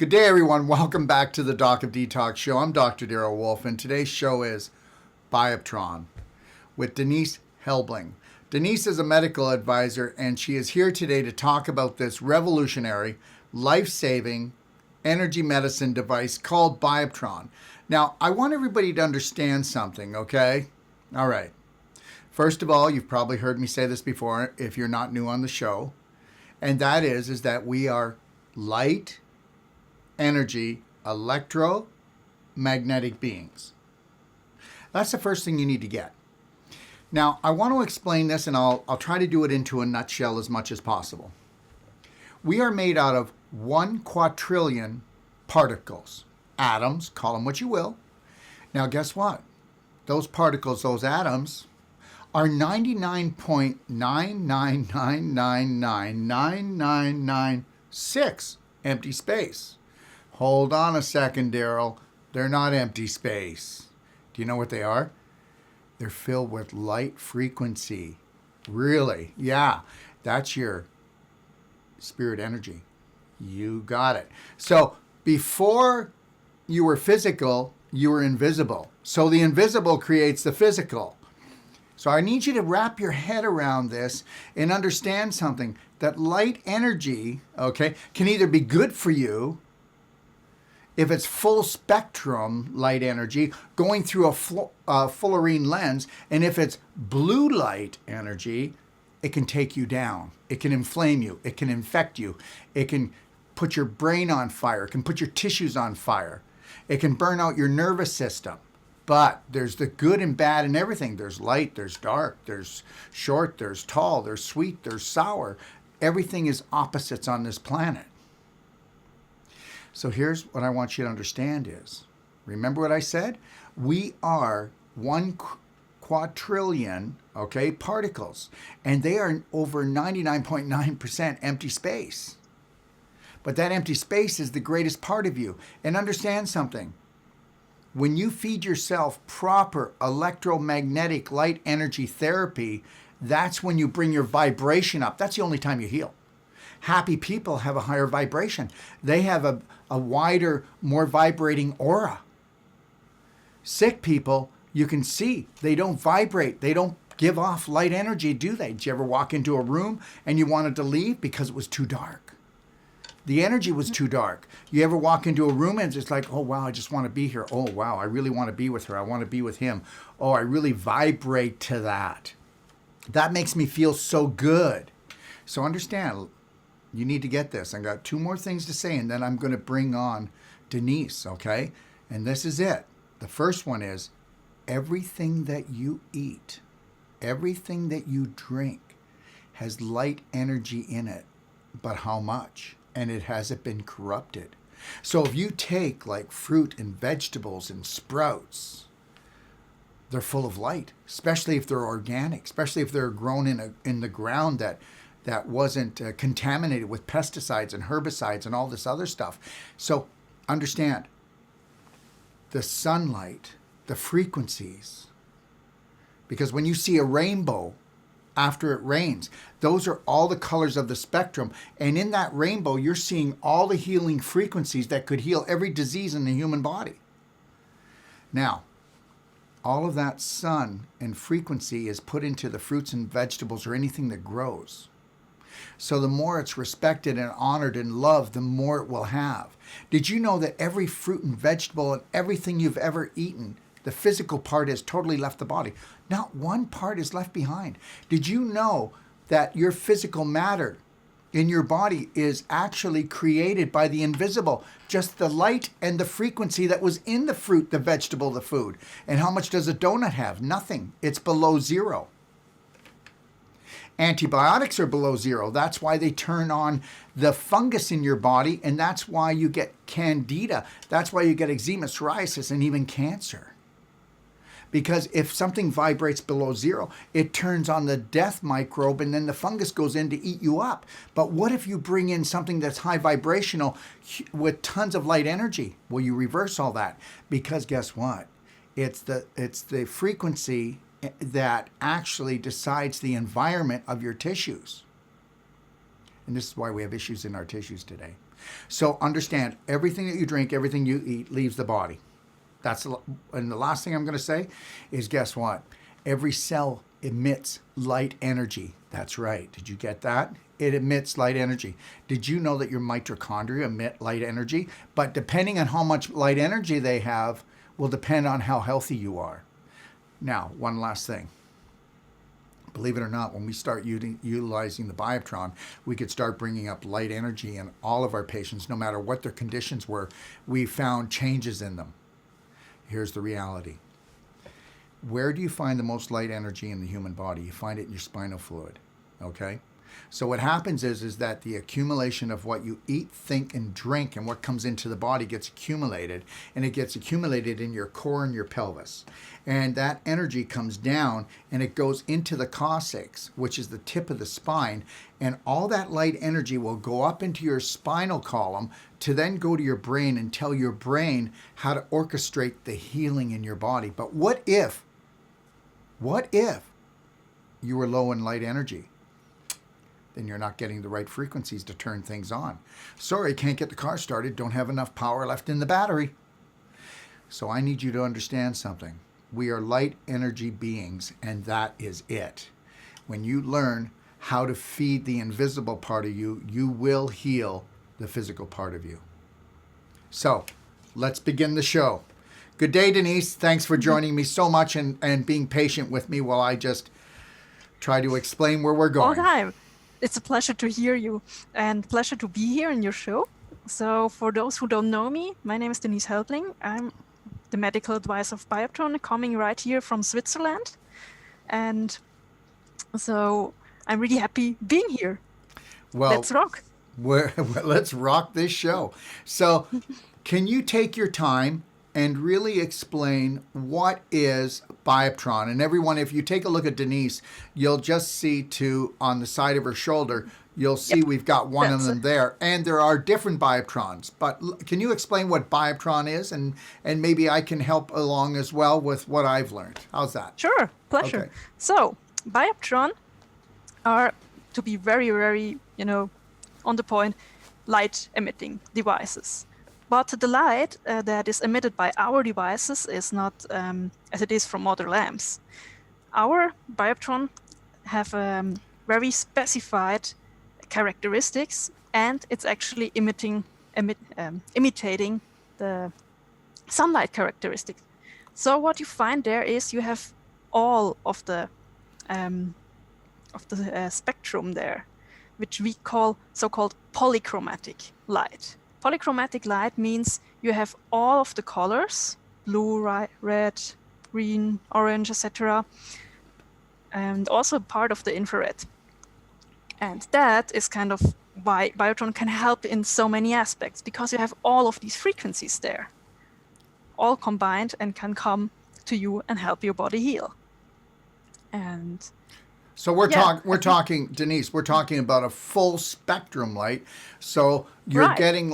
Good day, everyone. Welcome back to the Doc of Detox show. I'm Dr. Darrell Wolfe, and today's show is Bioptron with Denise Helbling. Denise is a medical advisor, and she is here today to talk about this revolutionary, life-saving energy medicine device called Bioptron. Now, I want everybody to understand something, okay? All right. First of all, you've probably heard me say this before if you're not new on the show, and that is that we are light energy electromagnetic beings. That's the first thing you need to get. Now, I want to explain this, and I'll try to do it into a nutshell as much as possible. We are made out of 1 quadrillion particles, atoms, call them what you will. Now, guess what? Those particles, those atoms, are 99.999999996 empty space. Hold on a second, Darrell. They're not empty space. Do you know what they are? They're filled with light frequency. Really? Yeah. That's your spirit energy. You got it. So before you were physical, you were invisible. So the invisible creates the physical. So I need you to wrap your head around this and understand something, that light energy, okay, can either be good for you if it's full spectrum light energy going through a fullerene lens, and if it's blue light energy, it can take you down. It can inflame you. It can infect you. It can put your brain on fire. It can put your tissues on fire. It can burn out your nervous system. But there's the good and bad in everything. There's light, there's dark, there's short, there's tall, there's sweet, there's sour. Everything is opposites on this planet. So here's what I want you to understand is, remember what I said? We are 1 quadrillion, okay, particles, and they are over 99.9% empty space. But that empty space is the greatest part of you. And understand something. When you feed yourself proper electromagnetic light energy therapy, that's when you bring your vibration up. That's the only time you heal. Happy people have a higher vibration. They have a wider, more vibrating aura. Sick people, you can see, they don't vibrate. They don't give off light energy, do they? Did you ever walk into a room and you wanted to leave because it was too dark? The energy was too dark. You ever walk into a room and it's like, oh, wow, I just want to be here. Oh, wow, I really want to be with her. I want to be with him. Oh, I really vibrate to that. That makes me feel so good. So understand, you need to get this. I got 2 more things to say, and then I'm going to bring on Denise, okay? And this is it. The first one is everything that you eat, everything that you drink has light energy in it. But how much? And it hasn't been corrupted. So if you take like fruit and vegetables and sprouts, they're full of light, especially if they're organic, especially if they're grown in the ground that wasn't contaminated with pesticides and herbicides and all this other stuff. So understand, the sunlight, the frequencies, because when you see a rainbow after it rains, those are all the colors of the spectrum. And in that rainbow, you're seeing all the healing frequencies that could heal every disease in the human body. Now, all of that sun and frequency is put into the fruits and vegetables or anything that grows. So the more it's respected and honored and loved, the more it will have. Did you know that every fruit and vegetable and everything you've ever eaten, the physical part has totally left the body? Not one part is left behind. Did you know that your physical matter in your body is actually created by the invisible? Just the light and the frequency that was in the fruit, the vegetable, the food. And how much does a donut have? Nothing. It's below 0. Antibiotics are below 0. That's why they turn on the fungus in your body, and that's why you get candida. That's why you get eczema, psoriasis, and even cancer. Because if something vibrates below 0, it turns on the death microbe, and then the fungus goes in to eat you up. But what if you bring in something that's high vibrational with tons of light energy? Well, you reverse all that, because guess what? It's the frequency that actually decides the environment of your tissues. And this is why we have issues in our tissues today. So understand, everything that you drink, everything you eat leaves the body. And the last thing I'm going to say is, guess what? Every cell emits light energy. That's right. Did you get that? It emits light energy. Did you know that your mitochondria emit light energy? But depending on how much light energy they have will depend on how healthy you are. Now, one last thing. Believe it or not, when we start utilizing the Bioptron, we could start bringing up light energy in all of our patients, no matter what their conditions were. We found changes in them. Here's the reality. Where do you find the most light energy in the human body? You find it in your spinal fluid, okay? So what happens is that the accumulation of what you eat, think, and drink and what comes into the body gets accumulated, and it gets accumulated in your core and your pelvis. And that energy comes down and it goes into the coccyx, which is the tip of the spine, and all that light energy will go up into your spinal column to then go to your brain and tell your brain how to orchestrate the healing in your body. But what if you were low in light energy? Then you're not getting the right frequencies to turn things on. Sorry, can't get the car started, don't have enough power left in the battery. So I need you to understand something. We are light energy beings, and that is it. When you learn how to feed the invisible part of you, you will heal the physical part of you. So let's begin the show. Good day, Denise. Thanks for joining me so much and being patient with me while I just try to explain where we're going. All time. It's a pleasure to hear you and pleasure to be here in your show. So for those who don't know me, my name is Denise Helbling. I'm the medical advisor of Bioptron, coming right here from Switzerland. And so I'm really happy being here. Well, let's rock. Let's rock this show. So can you take your time and really explain what is Bioptron? And everyone, if you take a look at Denise, you'll just see on the side of her shoulder, you'll see we've got one of them there. And there are different Bioptrons. But can you explain what Bioptron is? And maybe I can help along as well with what I've learned. How's that? Sure, pleasure. Okay. So Bioptron are, to be very, very, on the point, light emitting devices. But the light that is emitted by our devices is not as it is from other lamps. Our Bioptron have very specified characteristics, and it's actually imitating the sunlight characteristics. So what you find there is you have all of the spectrum there, which we call so-called polychromatic light. Polychromatic light means you have all of the colors, blue, red, green, orange, etc., and also part of the infrared. And that is kind of why Bioptron can help in so many aspects, because you have all of these frequencies there, all combined, and can come to you and help your body heal. And so we're talking, Denise, we're talking about a full spectrum light. So you're getting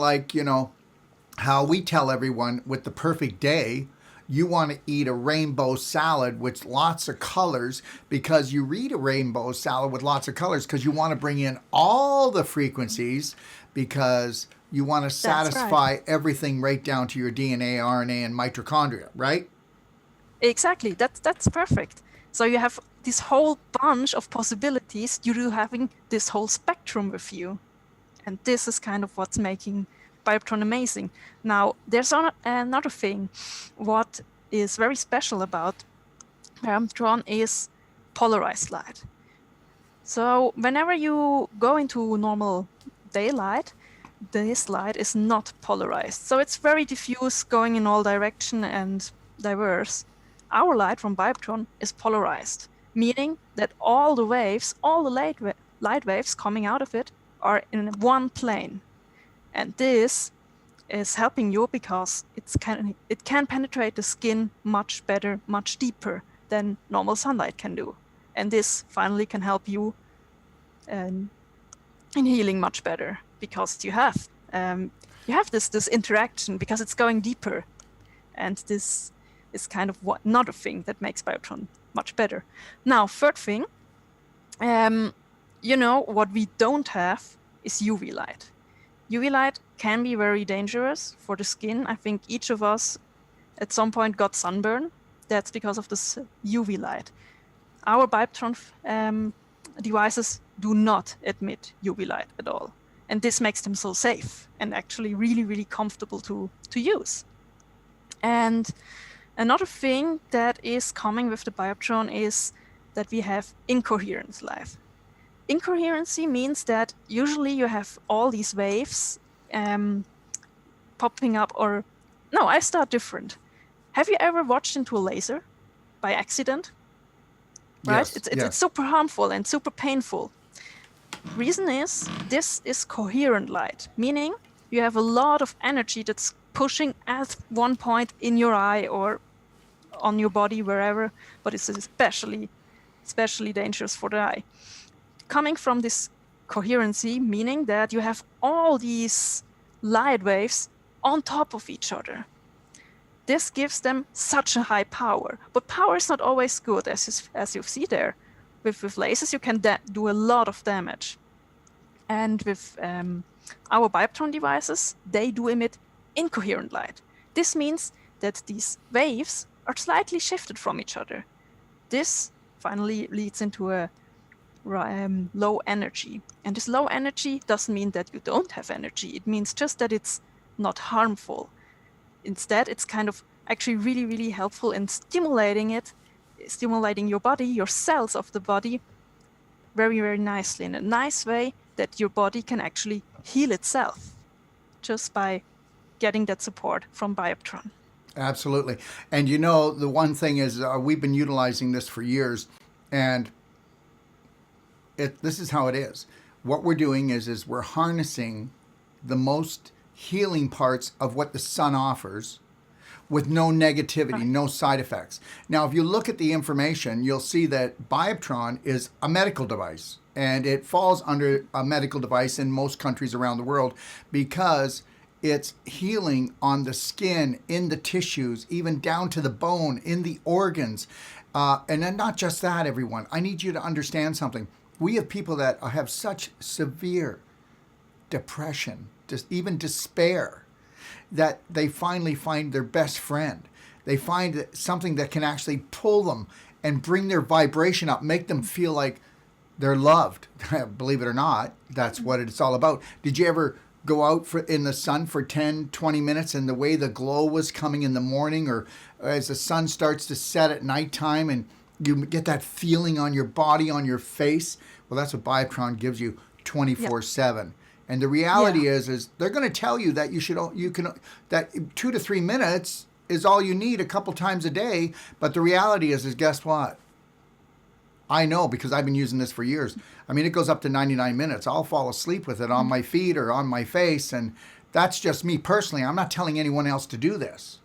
how we tell everyone with the perfect day, you want to eat a rainbow salad with lots of colors, because you eat a rainbow salad with lots of colors because you want to bring in all the frequencies, because you want to satisfy everything right down to your DNA, RNA, and mitochondria, right? Exactly. That's perfect. So you have this whole bunch of possibilities due to having this whole spectrum with you. And this is kind of what's making Bioptron amazing. Now, there's another thing. What is very special about Bioptron is polarized light. So whenever you go into normal daylight, this light is not polarized. So it's very diffuse, going in all direction and diverse. Our light from Bioptron is polarized, meaning that all the waves, all the light waves coming out of it are in one plane. And this is helping you because it can penetrate the skin much better, much deeper than normal sunlight can do. And this finally can help you in healing much better, because you have this interaction, because it's going deeper. And this is kind of another thing that makes Bioptron much better. Now, third thing, what we don't have is UV light. UV light can be very dangerous for the skin. I think each of us at some point got sunburn. That's because of this UV light. Our Bioptron devices do not emit UV light at all. And this makes them so safe and actually really, really comfortable to use. And another thing that is coming with the Bioptron is that we have incoherent light. Incoherency means that usually you have all these waves popping up, or no, I start different. Have you ever watched into a laser by accident? Right? Yes, It's super harmful and super painful. Reason is this is coherent light, meaning you have a lot of energy that's pushing at one point in your eye or on your body, wherever, but it's especially dangerous for the eye. Coming from this coherency, meaning that you have all these light waves on top of each other. This gives them such a high power, but power is not always good, as you see there. With lasers, you can do a lot of damage. And with our Bioptron devices, they do emit incoherent light. This means that these waves are slightly shifted from each other. This finally leads into a low energy. And this low energy doesn't mean that you don't have energy. It means just that it's not harmful. Instead, it's kind of actually really, really helpful in stimulating your body, your cells of the body, very, very nicely, in a nice way that your body can actually heal itself just by getting that support from Bioptron. Absolutely. And the one thing is we've been utilizing this for years, and this is how it is. What we're doing is we're harnessing the most healing parts of what the sun offers with no negativity, no side effects. Now, if you look at the information, you'll see that Bioptron is a medical device, and it falls under a medical device in most countries around the world because it's healing on the skin, in the tissues, even down to the bone, in the organs. And then not just that, everyone. I need you to understand something. We have people that have such severe depression, even despair, that they finally find their best friend. They find something that can actually pull them and bring their vibration up, make them feel like they're loved. Believe it or not, that's what it's all about. Did you ever go out in the sun for 10, 20 minutes and the way the glow was coming in the morning, or as the sun starts to set at nighttime and you get that feeling on your body, on your face? Well, that's what Bioptron gives you 24/7. And the reality is they're going to tell you that that 2 to 3 minutes is all you need a couple times a day. But the reality is guess what? I know, because I've been using this for years. I mean, it goes up to 99 minutes. I'll fall asleep with it on my feet or on my face. And that's just me personally. I'm not telling anyone else to do this.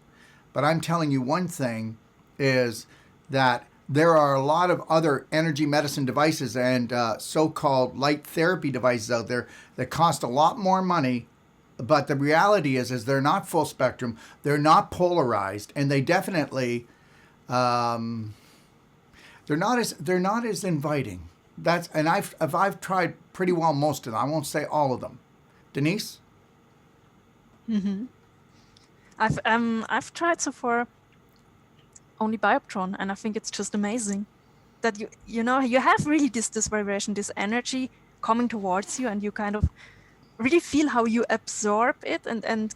But I'm telling you one thing is that there are a lot of other energy medicine devices and so-called light therapy devices out there that cost a lot more money, but the reality is they're not full spectrum, they're not polarized, and they definitely they're not as inviting. I've tried pretty well most of them. I won't say all of them. Denise? Mm-hmm. I've tried so far only Bioptron, and I think it's just amazing that you have really this vibration, this energy coming towards you, and you kind of really feel how you absorb it and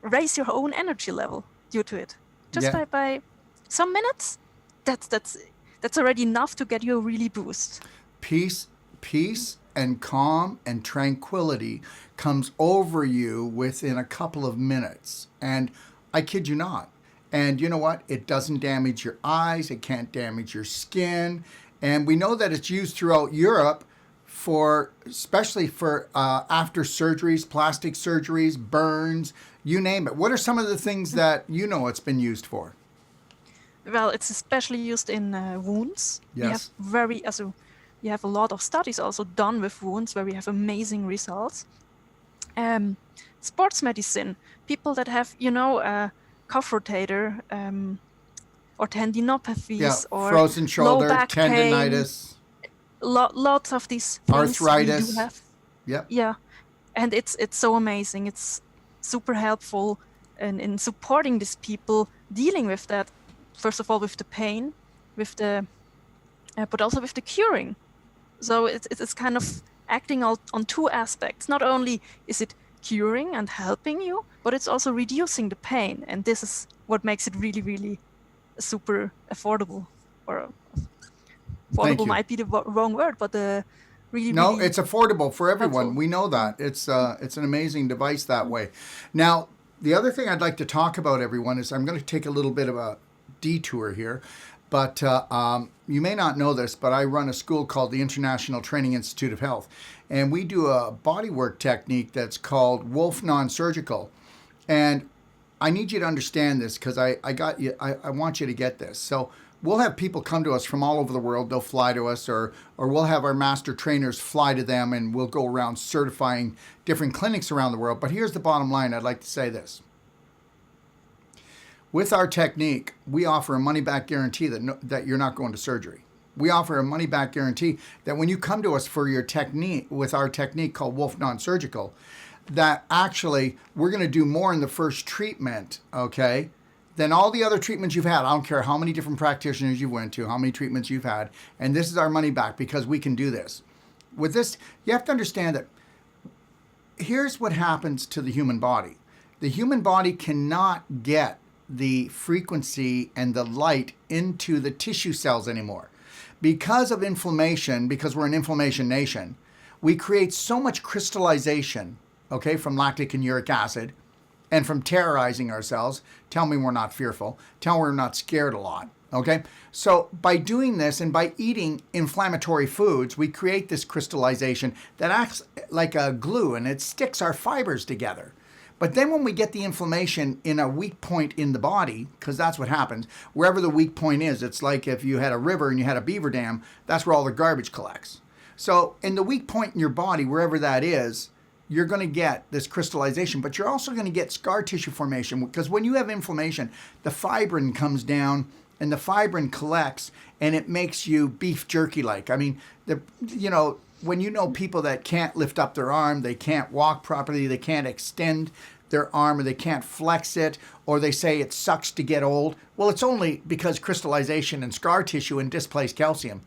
raise your own energy level due to it. Just by some minutes, that's already enough to get you a really boost. Peace and calm and tranquility comes over you within a couple of minutes, and I kid you not. And you know what? It doesn't damage your eyes. It can't damage your skin. And we know that it's used throughout Europe especially for after surgeries, plastic surgeries, burns, you name it. What are some of the things that it's been used for? Well, it's especially used in wounds. Yes. We have a lot of studies also done with wounds where we have amazing results. Sports medicine, people that have, cuff rotator or tendinopathies or frozen shoulder, low back tendinitis, pain, lots of these things arthritis. we do have. Yep. Yeah, And it's so amazing. It's super helpful in supporting these people dealing with that. First of all, with the pain, with the but also with the curing. So it's kind of acting on two aspects. Not only is it curing and helping you, but it's also reducing the pain. And this is what makes it really, really super affordable. Or Thank affordable you. might be the wrong word, but really, No, really it's affordable for everyone. helpful. We know that. It's an amazing device that way. Now, the other thing I'd like to talk about, everyone, is I'm going to take a little bit of a detour here. But you may not know this, but I run a school called the International Training Institute of Health. And we do a bodywork technique that's called Wolfe Non-Surgical. And I need you to understand this because I want you to get this. So we'll have people come to us from all over the world. They'll fly to us, or we'll have our master trainers fly to them, and we'll go around certifying different clinics around the world. But here's the bottom line. I'd like to say this. With our technique, we offer a money-back guarantee that you're not going to surgery. We offer a money-back guarantee that when you come to us for your technique, with our technique called Wolfe Non-Surgical, that actually we're going to do more in the first treatment, okay, than all the other treatments you've had. I don't care how many different practitioners you went to, how many treatments you've had, and this is our money back because we can do this. With this, you have to understand that here's what happens to the human body. The human body cannot get the frequency and the light into the tissue cells anymore. Because of inflammation, because we're an inflammation nation, we create so much crystallization, okay, from lactic and uric acid, and from terrorizing ourselves. Tell me we're not fearful. Tell me we're not scared a lot, okay? So by doing this and by eating inflammatory foods, we create this crystallization that acts like a glue, and it sticks our fibers together. But then when we get the inflammation in a weak point in the body, because that's what happens, wherever the weak point is, it's like if you had a river and you had a beaver dam, that's where all the garbage collects. So in the weak point in your body, wherever that is, you're going to get this crystallization, but you're also going to get scar tissue formation, because when you have inflammation, the fibrin comes down and the fibrin collects and it makes you beef jerky-like. I mean, when you know people that can't lift up their arm, they can't walk properly, they can't extend their arm, or they can't flex it, or they say it sucks to get old. Well, it's only because crystallization and scar tissue and displaced calcium.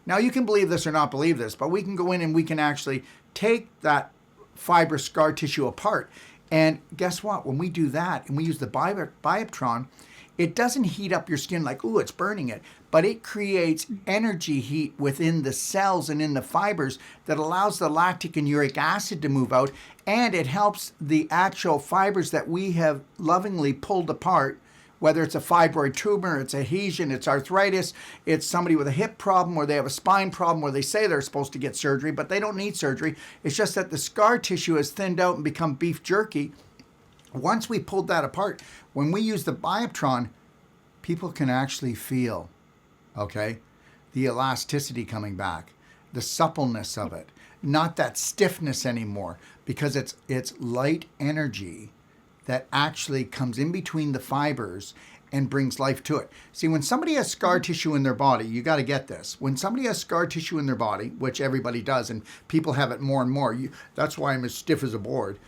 Now, you can believe this or not believe this, but we can go in and we can actually take that fibrous scar tissue apart. And guess what? When we do that and we use the Bioptron, it doesn't heat up your skin like, ooh, it's burning it, but it creates energy heat within the cells and in the fibers that allows the lactic and uric acid to move out, and it helps the actual fibers that we have lovingly pulled apart, whether it's a fibroid tumor, it's adhesion, it's arthritis, it's somebody with a hip problem, or they have a spine problem where they say they're supposed to get surgery, but they don't need surgery. It's just that the scar tissue has thinned out and become beef jerky. Once we pulled that apart, when we use the Bioptron, people can actually feel, okay, the elasticity coming back, the suppleness of it, not that stiffness anymore, because it's light energy that actually comes in between the fibers and brings life to it. See, when somebody has scar tissue in their body, you got to get this. When somebody has scar tissue in their body, which everybody does, and people have it more and more, that's why I'm as stiff as a board,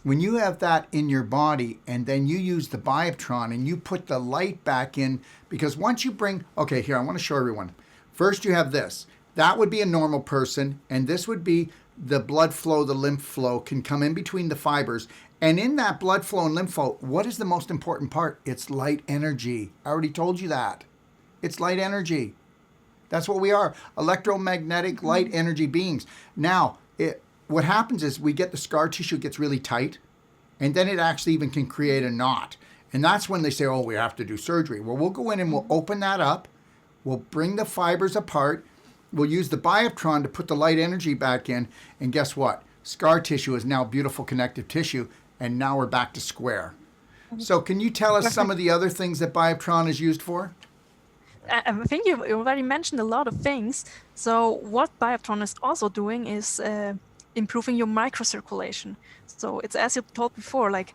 when you have that in your body and then you use the Bioptron and you put the light back in, because once you okay, here, I want to show everyone. First, you have this. That would be a normal person, and this would be the blood flow, the lymph flow can come in between the fibers. And in that blood flow and lymph flow, what is the most important part? It's light energy. I already told you that. It's light energy. That's what we are, electromagnetic light energy beings. Now, what happens is we get the scar tissue gets really tight, and then it actually even can create a knot. And that's when they say, oh, we have to do surgery. Well, we'll go in and we'll open that up. We'll bring the fibers apart. We'll use the Bioptron to put the light energy back in. And guess what? Scar tissue is now beautiful connective tissue, and now we're back to square. So can you tell us some of the other things that Bioptron is used for? I think you already mentioned a lot of things. So what Bioptron is also doing is improving your microcirculation. So it's, as you told before, like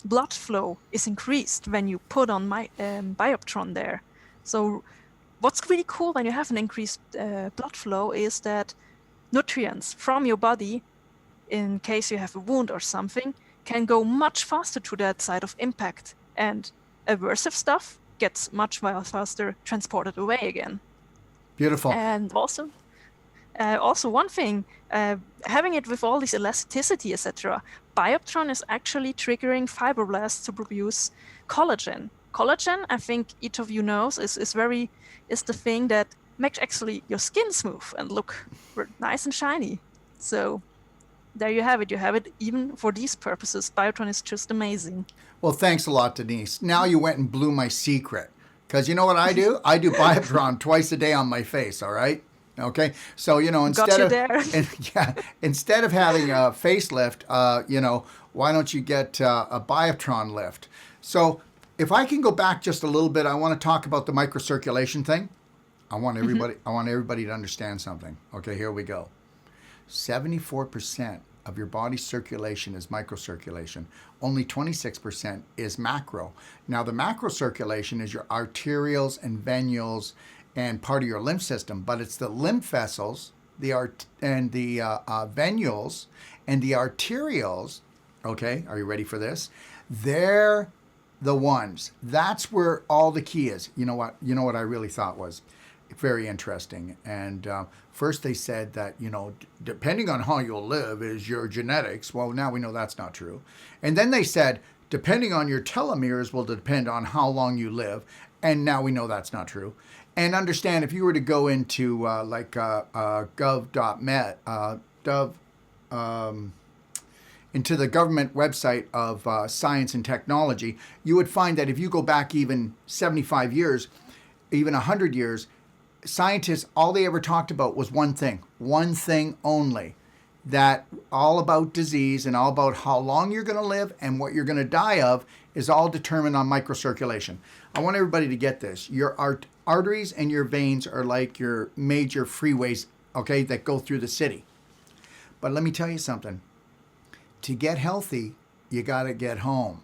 blood flow is increased when you put on Bioptron there. So what's really cool when you have an increased blood flow is that nutrients from your body in case you have a wound or something, can go much faster to that site of impact, and aversive stuff gets much faster transported away again. Beautiful. And also one thing, having it with all this elasticity, etc., Bioptron is actually triggering fibroblasts to produce collagen. Collagen, I think each of you knows, is the thing that makes actually your skin smooth and look nice and shiny. So there you have it. You have it even for these purposes. Bioptron is just amazing. Well, thanks a lot, Denise. Now you went and blew my secret. Because you know what I do? I do Bioptron twice a day on my face, all right? Okay, so instead of having a facelift, why don't you get a Bioptron lift? So if I can go back just a little bit, I want to talk about the microcirculation thing. I want everybody to understand something. Okay, here we go. 74% of your body's circulation is microcirculation. Only 26% is macro. Now the macrocirculation is your arterioles and venules and part of your lymph system, but it's the lymph vessels, the venules and the arterioles. Okay, are you ready for this? They're the ones. That's where all the key is. You know what I really thought was very interesting. And first they said that, depending on how you'll live is your genetics. Well, now we know that's not true. And then they said, depending on your telomeres will depend on how long you live. And now we know that's not true. And understand, if you were to go into gov.met, into the government website of science and technology, you would find that if you go back even 75 years, even 100 years, scientists, all they ever talked about was one thing only, that all about disease and all about how long you're going to live and what you're going to die of is all determined on microcirculation. I want everybody to get this. Your arteries and your veins are like your major freeways, okay, that go through the city. But let me tell you something. To get healthy, you got to get home.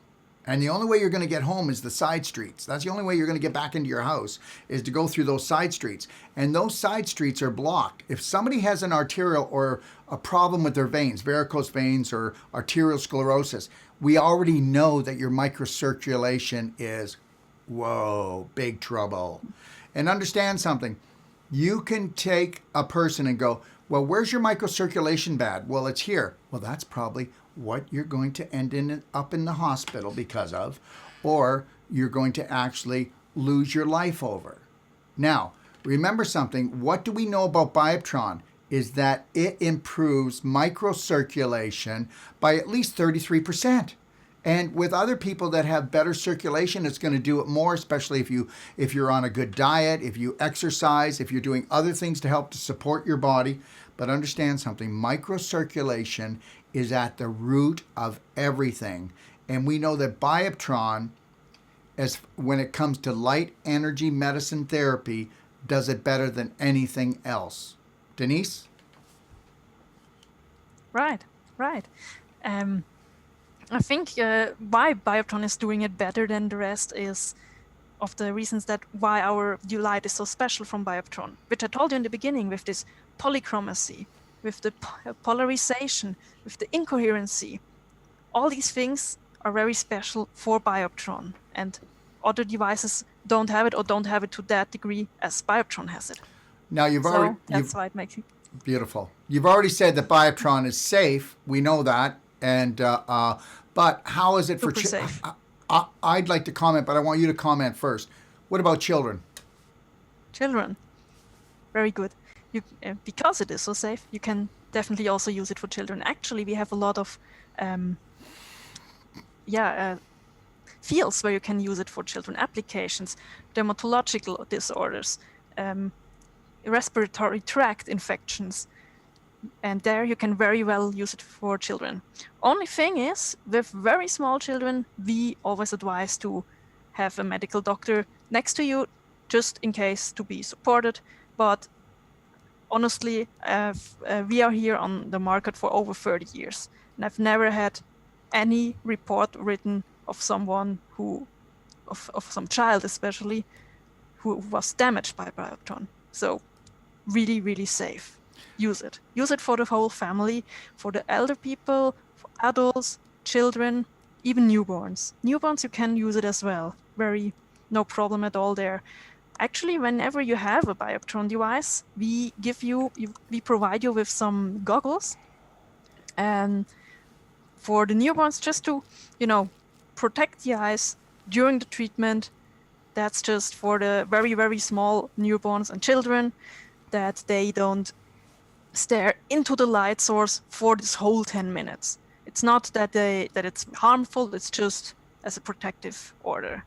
And the only way you're going to get home is the side streets. That's the only way you're going to get back into your house, is to go through those side streets. And those side streets are blocked. If somebody has an arterial or a problem with their veins, varicose veins or arterial sclerosis, we already know that your microcirculation is, whoa, big trouble. And understand something. You can take a person and go, well, where's your microcirculation bad? Well, it's here. Well, that's probably what you're going to end up in the hospital because of, or you're going to actually lose your life over. Now, remember something. What do we know about Bioptron? Is that it improves microcirculation by at least 33%. And with other people that have better circulation, it's going to do it more, especially if you're on a good diet, if you exercise, if you're doing other things to help to support your body. But understand something, microcirculation is at the root of everything. And we know that Bioptron, when it comes to light energy medicine therapy, does it better than anything else. Denise? Right. I think why Bioptron is doing it better than the rest is of the reasons that why our view light is so special from Bioptron, which I told you in the beginning, with this polychromacy, with the polarization, with the incoherency. All these things are very special for Bioptron, and other devices don't have it, or don't have it to that degree as Bioptron has it. Now that's why it makes it beautiful. You've already said that Bioptron is safe. We know that. And but how is it for children? I'd like to comment, but I want you to comment first. What about children? Children, very good. Because it is so safe, you can definitely also use it for children. Actually, we have a lot of fields where you can use it for children. Applications, dermatological disorders, respiratory tract infections. And there you can very well use it for children. Only thing is, with very small children, we always advise to have a medical doctor next to you, just in case, to be supported. But honestly, we are here on the market for over 30 years. And I've never had any report written of someone of some child especially, who was damaged by Bioptron. So really, really safe. use it. Use it for the whole family, for the elder people, for adults, children, even newborns. Newborns, you can use it as well. No problem at all there. Actually, whenever you have a Bioptron device, we provide you with some goggles, and for the newborns, just to, protect the eyes during the treatment. That's just for the very, very small newborns and children, that they don't stare into the light source for this whole 10 minutes. It's not that it's harmful, it's just as a protective order.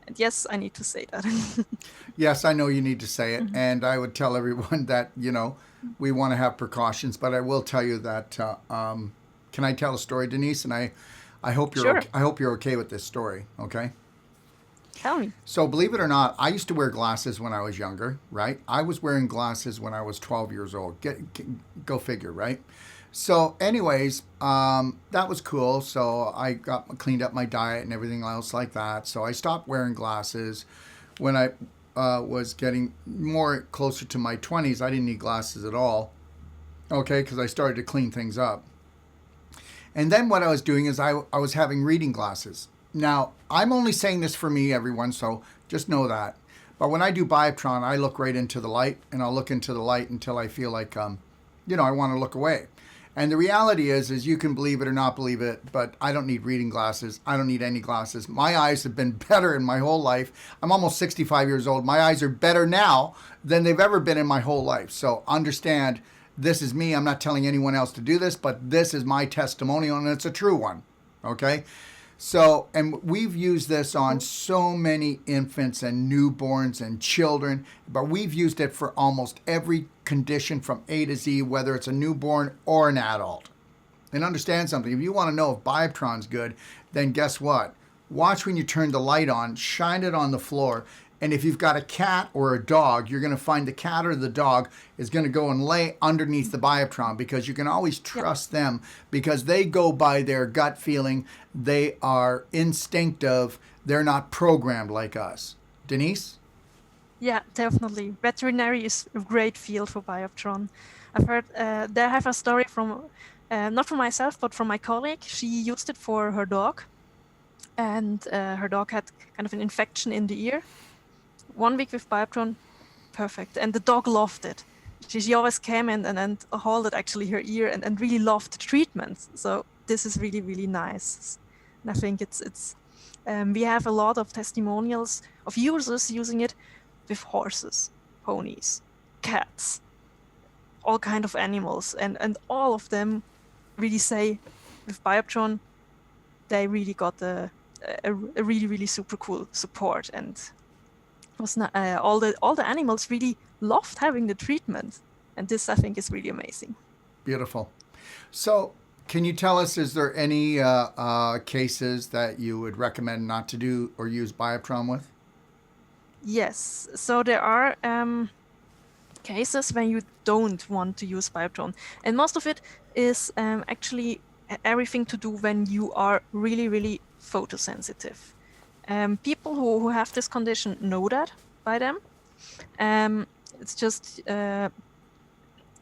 And yes, I need to say that. Yes, I know you need to say it. And I would tell everyone that, we want to have precautions. But I will tell you that, can I tell a story, Denise? And I hope you're Sure. okay, I hope you're okay with this story, okay? Tell me. So believe it or not, I used to wear glasses when I was younger, right? I was wearing glasses when I was 12 years old. Go figure, right? So anyways, that was cool. So I cleaned up my diet and everything else like that. So I stopped wearing glasses. When I was getting more closer to my 20s, I didn't need glasses at all, okay, because I started to clean things up. And then what I was doing is I was having reading glasses. Now, I'm only saying this for me, everyone, so just know that. But when I do Bioptron, I look right into the light, and I'll look into the light until I feel like, I want to look away. And the reality is you can believe it or not believe it, but I don't need reading glasses. I don't need any glasses. My eyes have been better in my whole life. I'm almost 65 years old. My eyes are better now than they've ever been in my whole life. So understand, this is me. I'm not telling anyone else to do this, but this is my testimonial, and it's a true one. Okay? So, and we've used this on so many infants and newborns and children, but we've used it for almost every condition from A to Z, whether it's a newborn or an adult. And understand something, if you want to know if Bioptron's good, then guess what? Watch when you turn the light on, shine it on the floor, and if you've got a cat or a dog, you're going to find the cat or the dog is going to go and lay underneath the Bioptron, because you can always trust them, because they go by their gut feeling. They are instinctive. They're not programmed like us. Denise? Yeah, definitely. Veterinary is a great field for Bioptron. I've heard, I have a story from, not from myself, but from my colleague. She used it for her dog, and her dog had kind of an infection in the ear. 1 week with Bioptron, perfect. And the dog loved it. She always came in and held actually her ear and really loved the treatment. So this is really, really nice. And I think we have a lot of testimonials of users using it with horses, ponies, cats, all kind of animals. And all of them really say with Bioptron, they really got a really, really super cool support. And was not, all the animals really loved having the treatment, and this I think is really amazing. Beautiful. So can you tell us, is there any cases that you would recommend not to do or use Bioptron with? Yes, so there are cases when you don't want to use Bioptron, and most of it is actually everything to do when you are really, really photosensitive. People who have this condition know that by them. It's just that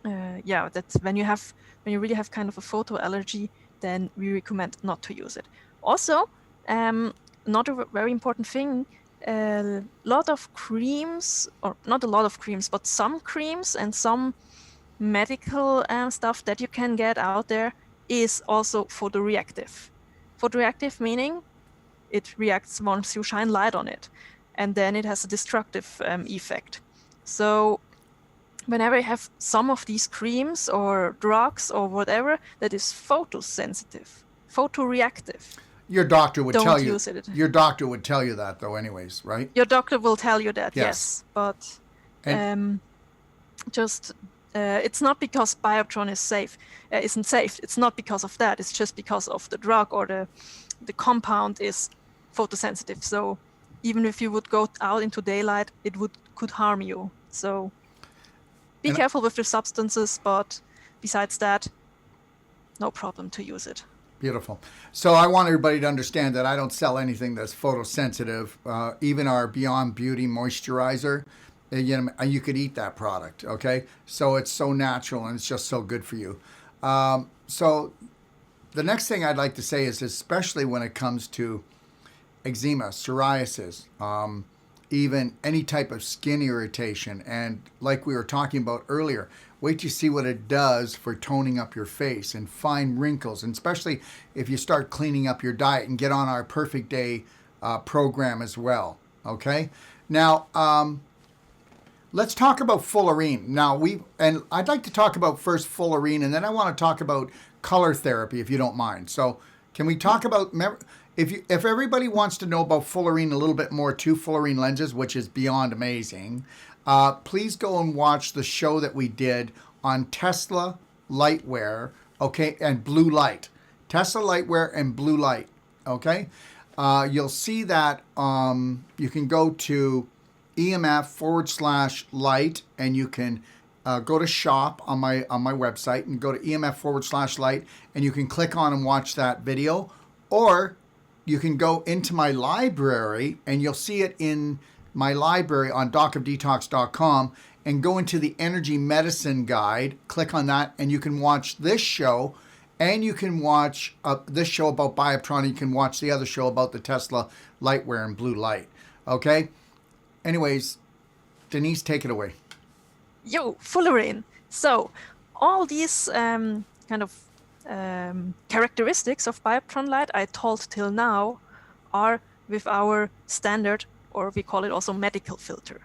when you really have kind of a photo allergy, then we recommend not to use it. Also, not a very important thing, a lot of creams, or not a lot of creams, but some creams and some medical stuff that you can get out there is also photoreactive. Photoreactive meaning it reacts once you shine light on it, and then it has a destructive effect. So whenever you have some of these creams or drugs or whatever that is photosensitive, photoreactive, Your doctor would tell you. use it. Your doctor would tell you that, though, anyways, right? Your doctor will tell you that, Yes. yes. But And- it's not because Bioptron isn't safe. It's not because of that. It's just because of the drug or the compound is photosensitive. So even if you would go out into daylight, it could harm you. So be careful with the substances, but besides that, no problem to use it. Beautiful. So I want everybody to understand that I don't sell anything that's photosensitive. Even our Beyond Beauty moisturizer You could eat that product, okay? So it's so natural and it's just so good for you. So the next thing I'd like to say is, especially when it comes to eczema, psoriasis, even any type of skin irritation, and like we were talking about earlier, wait to see what it does for toning up your face and fine wrinkles, and especially if you start cleaning up your diet and get on our Perfect Day program as well. Okay, now let's talk about fullerene. And I'd like to talk about first fullerene, and then I want to talk about color therapy, if you don't mind. So, can we talk about if everybody wants to know about fullerene a little bit more too, fullerene lenses, which is beyond amazing, please go and watch the show that we did on Tesla lightwear, okay, and blue light. Tesla lightwear and blue light, okay. You'll see that you can go to EMF/light, and you can go to shop on my website and go to EMF/light, and you can click on and watch that video, or you can go into my library and you'll see it in my library on docofdetox.com, and go into the energy medicine guide, click on that, and you can watch this show, and you can watch this show about Bioptron. You can watch the other show about the Tesla lightwear and blue light. Okay? Anyways, Denise, take it away. Yo, fullerene. So all these kind of characteristics of Bioptron light I told till now are with our standard, or we call it also medical filter.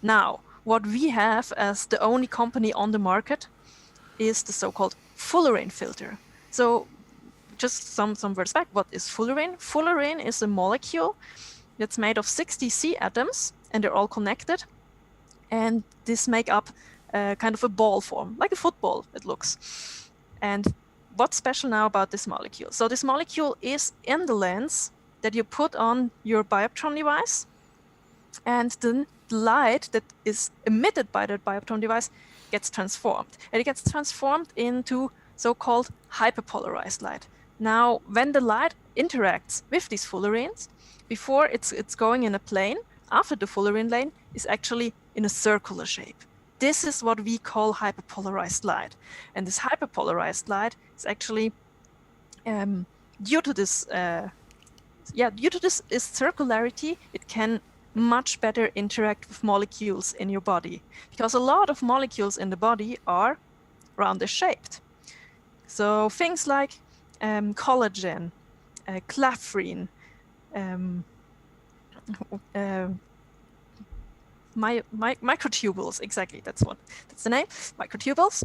Now, what we have as the only company on the market is the so-called fullerene filter. So just some words back. What is fullerene? Fullerene is a molecule that's made of 60 C atoms, and they're all connected. And this make up kind of a ball form, like a football it looks. And what's special now about this molecule? So this molecule is in the lens that you put on your Bioptron device, and then the light that is emitted by that Bioptron device gets transformed. And it gets transformed into so-called hyper-polarized light. Now, when the light interacts with these fullerenes, before it's going in a plane, after the fullerene lane is actually in a circular shape. This is what we call hyper-polarized light. And this hyper-polarized light is actually due to this circularity, it can much better interact with molecules in your body, because a lot of molecules in the body are roundish shaped. So things like collagen, clafrin, microtubules, exactly, that's the name, microtubules,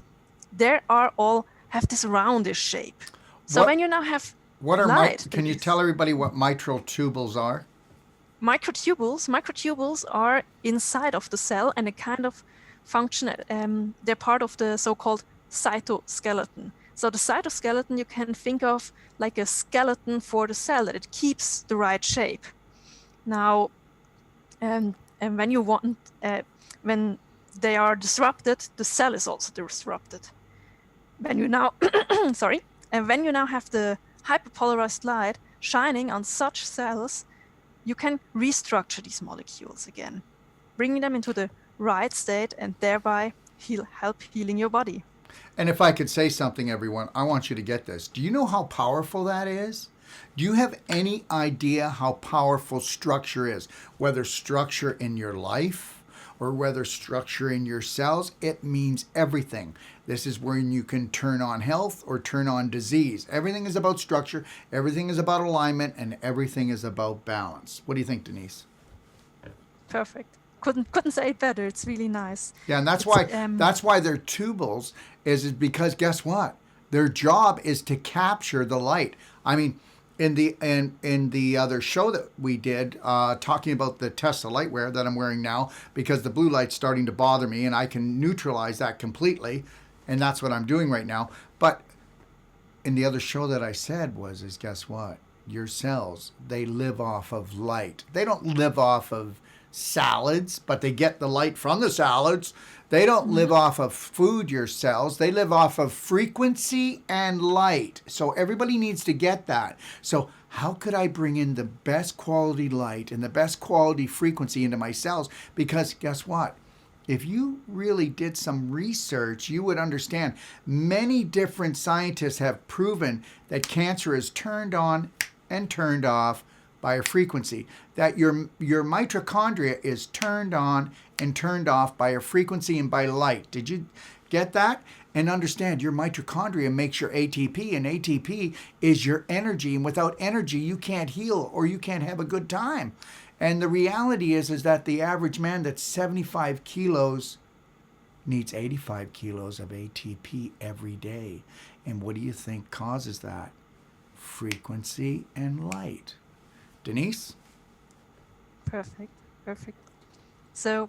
have this roundish shape. So when you now have light, can you tell everybody what mitral tubules are? Microtubules are inside of the cell, and a kind of function, they're part of the so-called cytoskeleton. So the cytoskeleton you can think of like a skeleton for the cell, that it keeps the right shape. Now, and when you want, when they are disrupted, the cell is also disrupted. When you now, when you now have the hyperpolarized light shining on such cells, you can restructure these molecules again, bringing them into the right state, and thereby help healing your body. And if I could say something, everyone, I want you to get this. Do you know how powerful that is? Do you have any idea how powerful structure is? Whether structure in your life or whether structure in your cells, it means everything. This is when you can turn on health or turn on disease. Everything is about structure, everything is about alignment, and everything is about balance. What do you think, Denise? Perfect. Couldn't say it better. It's really nice. Yeah, and that's why they're tubules, is because guess what? Their job is to capture the light. I mean, in the other show that we did, talking about the Tesla lightwear that I'm wearing now, because the blue light's starting to bother me, and I can neutralize that completely, and that's what I'm doing right now. But in the other show that I said is guess what? Your cells, they live off of light. They don't live off of salads, but they get the light from the salads. They don't live off of food, your cells. They live off of frequency and light. So everybody needs to get that. So How could I bring in the best quality light and the best quality frequency into my cells? Because guess what? If you really did some research, you would understand many different scientists have proven that cancer is turned on and turned off by a frequency, that your mitochondria is turned on and turned off by a frequency and by light. Did you get that? And understand your mitochondria makes your ATP, and ATP is your energy, and without energy you can't heal or you can't have a good time. And the reality is that the average man that's 75 kilos needs 85 kilos of ATP every day. And what do you think causes that? Frequency and light. Denise? Perfect, perfect. So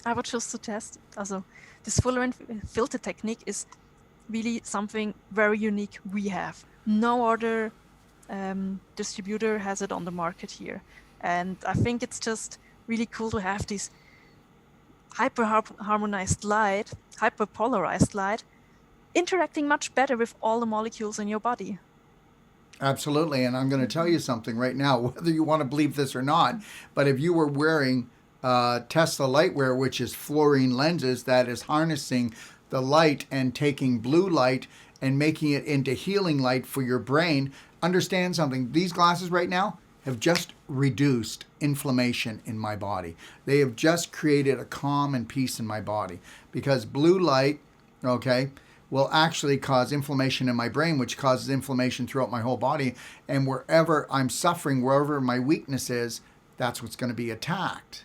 I would just suggest, also this Fullerene filter technique is really something very unique we have. No other distributor has it on the market here. And I think it's just really cool to have this hyper-harmonized light, hyper-polarized light, interacting much better with all the molecules in your body. Absolutely. And I'm going to tell you something right now, whether you want to believe this or not, but if you were wearing Tesla Lightwear, which is fluorine lenses that is harnessing the light and taking blue light and making it into healing light for your brain, understand something. These glasses right now have just reduced inflammation in my body. They have just created a calm and peace in my body, because blue light, okay, will actually cause inflammation in my brain, which causes inflammation throughout my whole body. And wherever I'm suffering, wherever my weakness is, that's what's going to be attacked.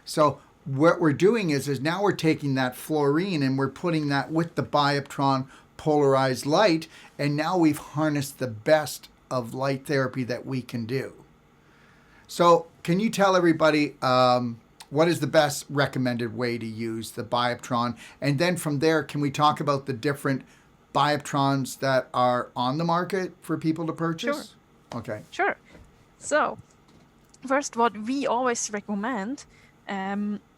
So what we're doing is now we're taking that fluorine and we're putting that with the Bioptron polarized light, and now we've harnessed the best of light therapy that we can do. So can you tell everybody what is the best recommended way to use the Bioptron? And then from there, can we talk about the different Bioptrons that are on the market for people to purchase? Sure. Okay. Sure. So first, what we always recommend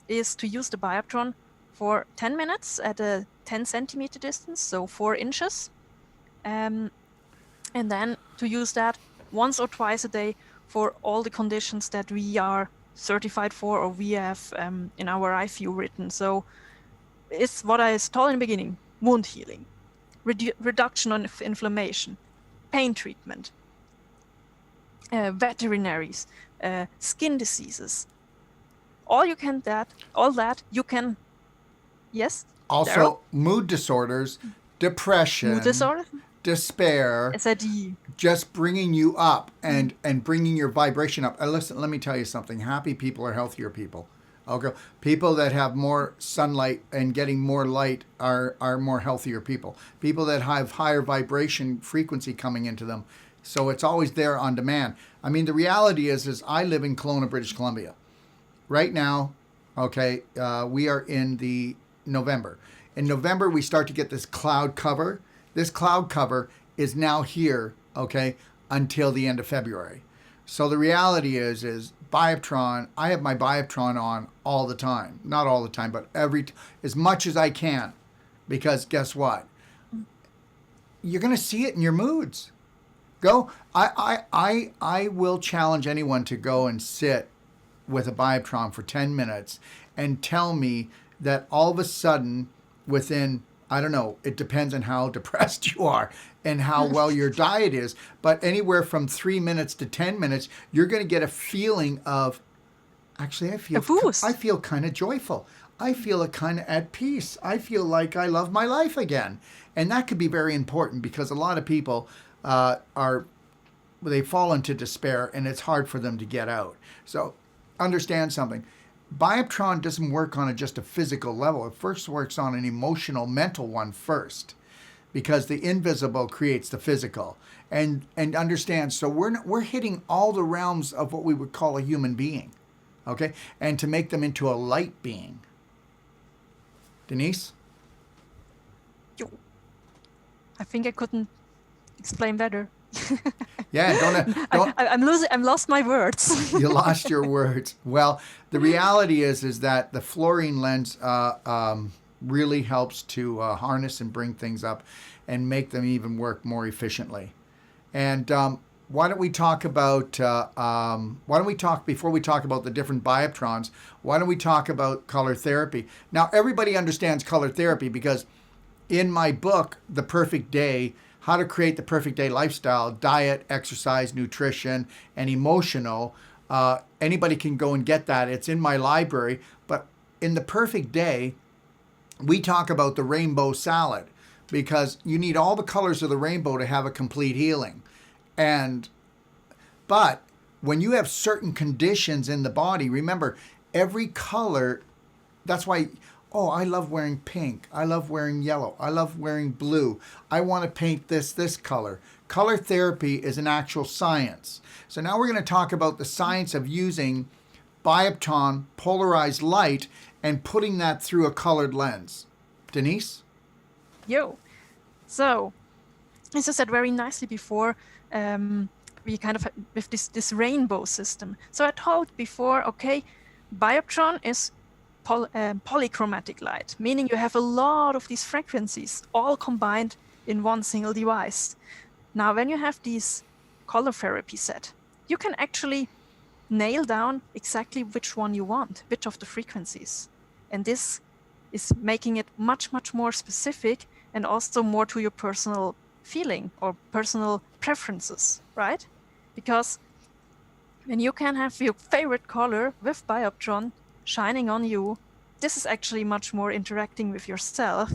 is to use the Bioptron for 10 minutes at a 10 centimeter distance, so 4 inches. And then to use that once or twice a day for all the conditions that we are certified for, or we have in our IFU written. So it's what I told in the beginning: wound healing, reduction of inflammation, pain treatment, veterinaries, skin diseases. All that you can. Yes. Also, Daryl? mood disorders, depression, Mood disorder, despair, SID. just bringing you up and bringing your vibration up. Listen, let me tell you something. Happy people are healthier people. Okay, people that have more sunlight and getting more light are more healthier people. People that have higher vibration frequency coming into them. So it's always there on demand. I mean, the reality is I live in Kelowna, British Columbia. Right now, okay, we are in the November. In November, we start to get this cloud cover. This cloud cover is now here, okay, until the end of February. So the reality is Bioptron, I have my Bioptron on all the time. Not all the time, but as much as I can. Because guess what? You're going to see it in your moods. Go. I will challenge anyone to go and sit with a Bioptron for 10 minutes and tell me that all of a sudden within, I don't know, it depends on how depressed you are and how well your diet is, but anywhere from 3 minutes to 10 minutes, you're going to get a feeling of, actually, I feel kind of joyful. I feel kind of at peace. I feel like I love my life again. And that could be very important, because a lot of people they fall into despair and it's hard for them to get out. So understand something. Bioptron doesn't work on just a physical level. It first works on an emotional, mental one first, because the invisible creates the physical. And understand, so we're hitting all the realms of what we would call a human being, okay? And to make them into a light being. Denise? I think I couldn't explain better. Yeah, I'm lost my words. You lost your words. Well, the reality is that the fluorine lens really helps to harness and bring things up and make them even work more efficiently. And why don't we talk about, before we talk about the different bioptrons, why don't we talk about color therapy? Now, everybody understands color therapy because in my book, The Perfect Day, How to Create the Perfect Day Lifestyle, Diet, Exercise, Nutrition, and Emotional, anybody can go and get that. It's in my library. But in The Perfect Day, we talk about the rainbow salad because you need all the colors of the rainbow to have a complete healing. But when you have certain conditions in the body, remember, every color, that's why, oh, I love wearing pink. I love wearing yellow. I love wearing blue. I want to paint this color. Color therapy is an actual science. So now we're going to talk about the science of using Bioptron polarized light and putting that through a colored lens. Denise? Yo. So, as I said very nicely before, we kind of with this rainbow system. So I told before, okay, Bioptron is polychromatic light, meaning you have a lot of these frequencies all combined in one single device. Now, when you have these color therapy set, you can actually nail down exactly which one you want, which of the frequencies. And this is making it much, much more specific and also more to your personal feeling or personal preferences, right? Because when you can have your favorite color with Bioptron shining on you, this is actually much more interacting with yourself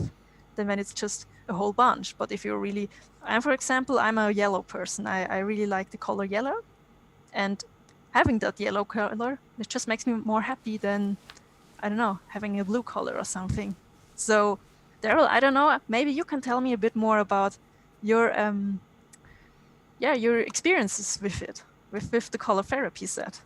than when it's just a whole bunch. But if you're really, for example, I'm a yellow person. I really like the color yellow. And having that yellow color, it just makes me more happy than, I don't know, having a blue color or something. So, Daryl, I don't know, maybe you can tell me a bit more about your experiences with it, with the color therapy set.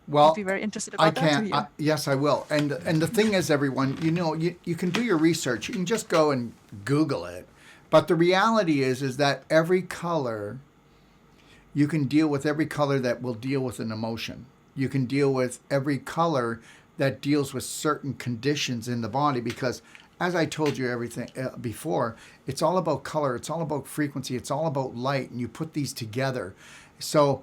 Well, I'd be very interested I about that to can. hear. Yes, I will. And the thing is, everyone, you can do your research. You can just go and Google it. But the reality is that every color, you can deal with every color that will deal with an emotion. You can deal with every color that deals with certain conditions in the body because, as I told you everything before, it's all about color. It's all about frequency. It's all about light. And you put these together. So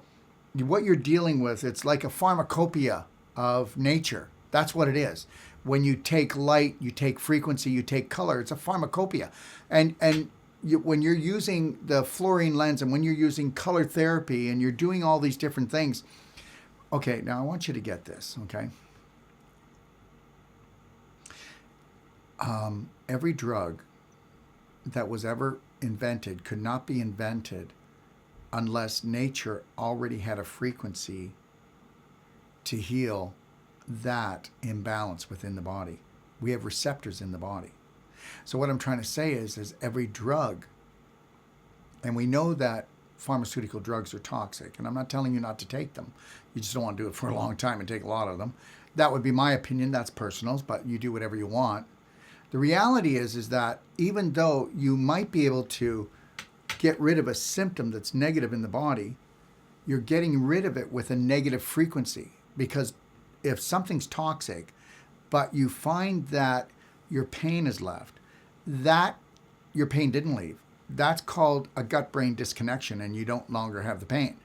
what you're dealing with, it's like a pharmacopoeia of nature. That's what it is. When you take light, you take frequency, you take color, it's a pharmacopoeia. And when you're using the fluorine lens and when you're using color therapy and you're doing all these different things, okay, now I want you to get this, okay? Every drug that was ever invented could not be invented unless nature already had a frequency to heal that imbalance within the body. We have receptors in the body. So what I'm trying to say is every drug, and we know that pharmaceutical drugs are toxic, and I'm not telling you not to take them. You just don't want to do it for a long time and take a lot of them. That would be my opinion. That's personal, but you do whatever you want. The reality is that even though you might be able to get rid of a symptom that's negative in the body, you're getting rid of it with a negative frequency. Because if something's toxic, but you find that your pain is left, that your pain didn't leave, that's called a gut-brain disconnection and you don't longer have the pain.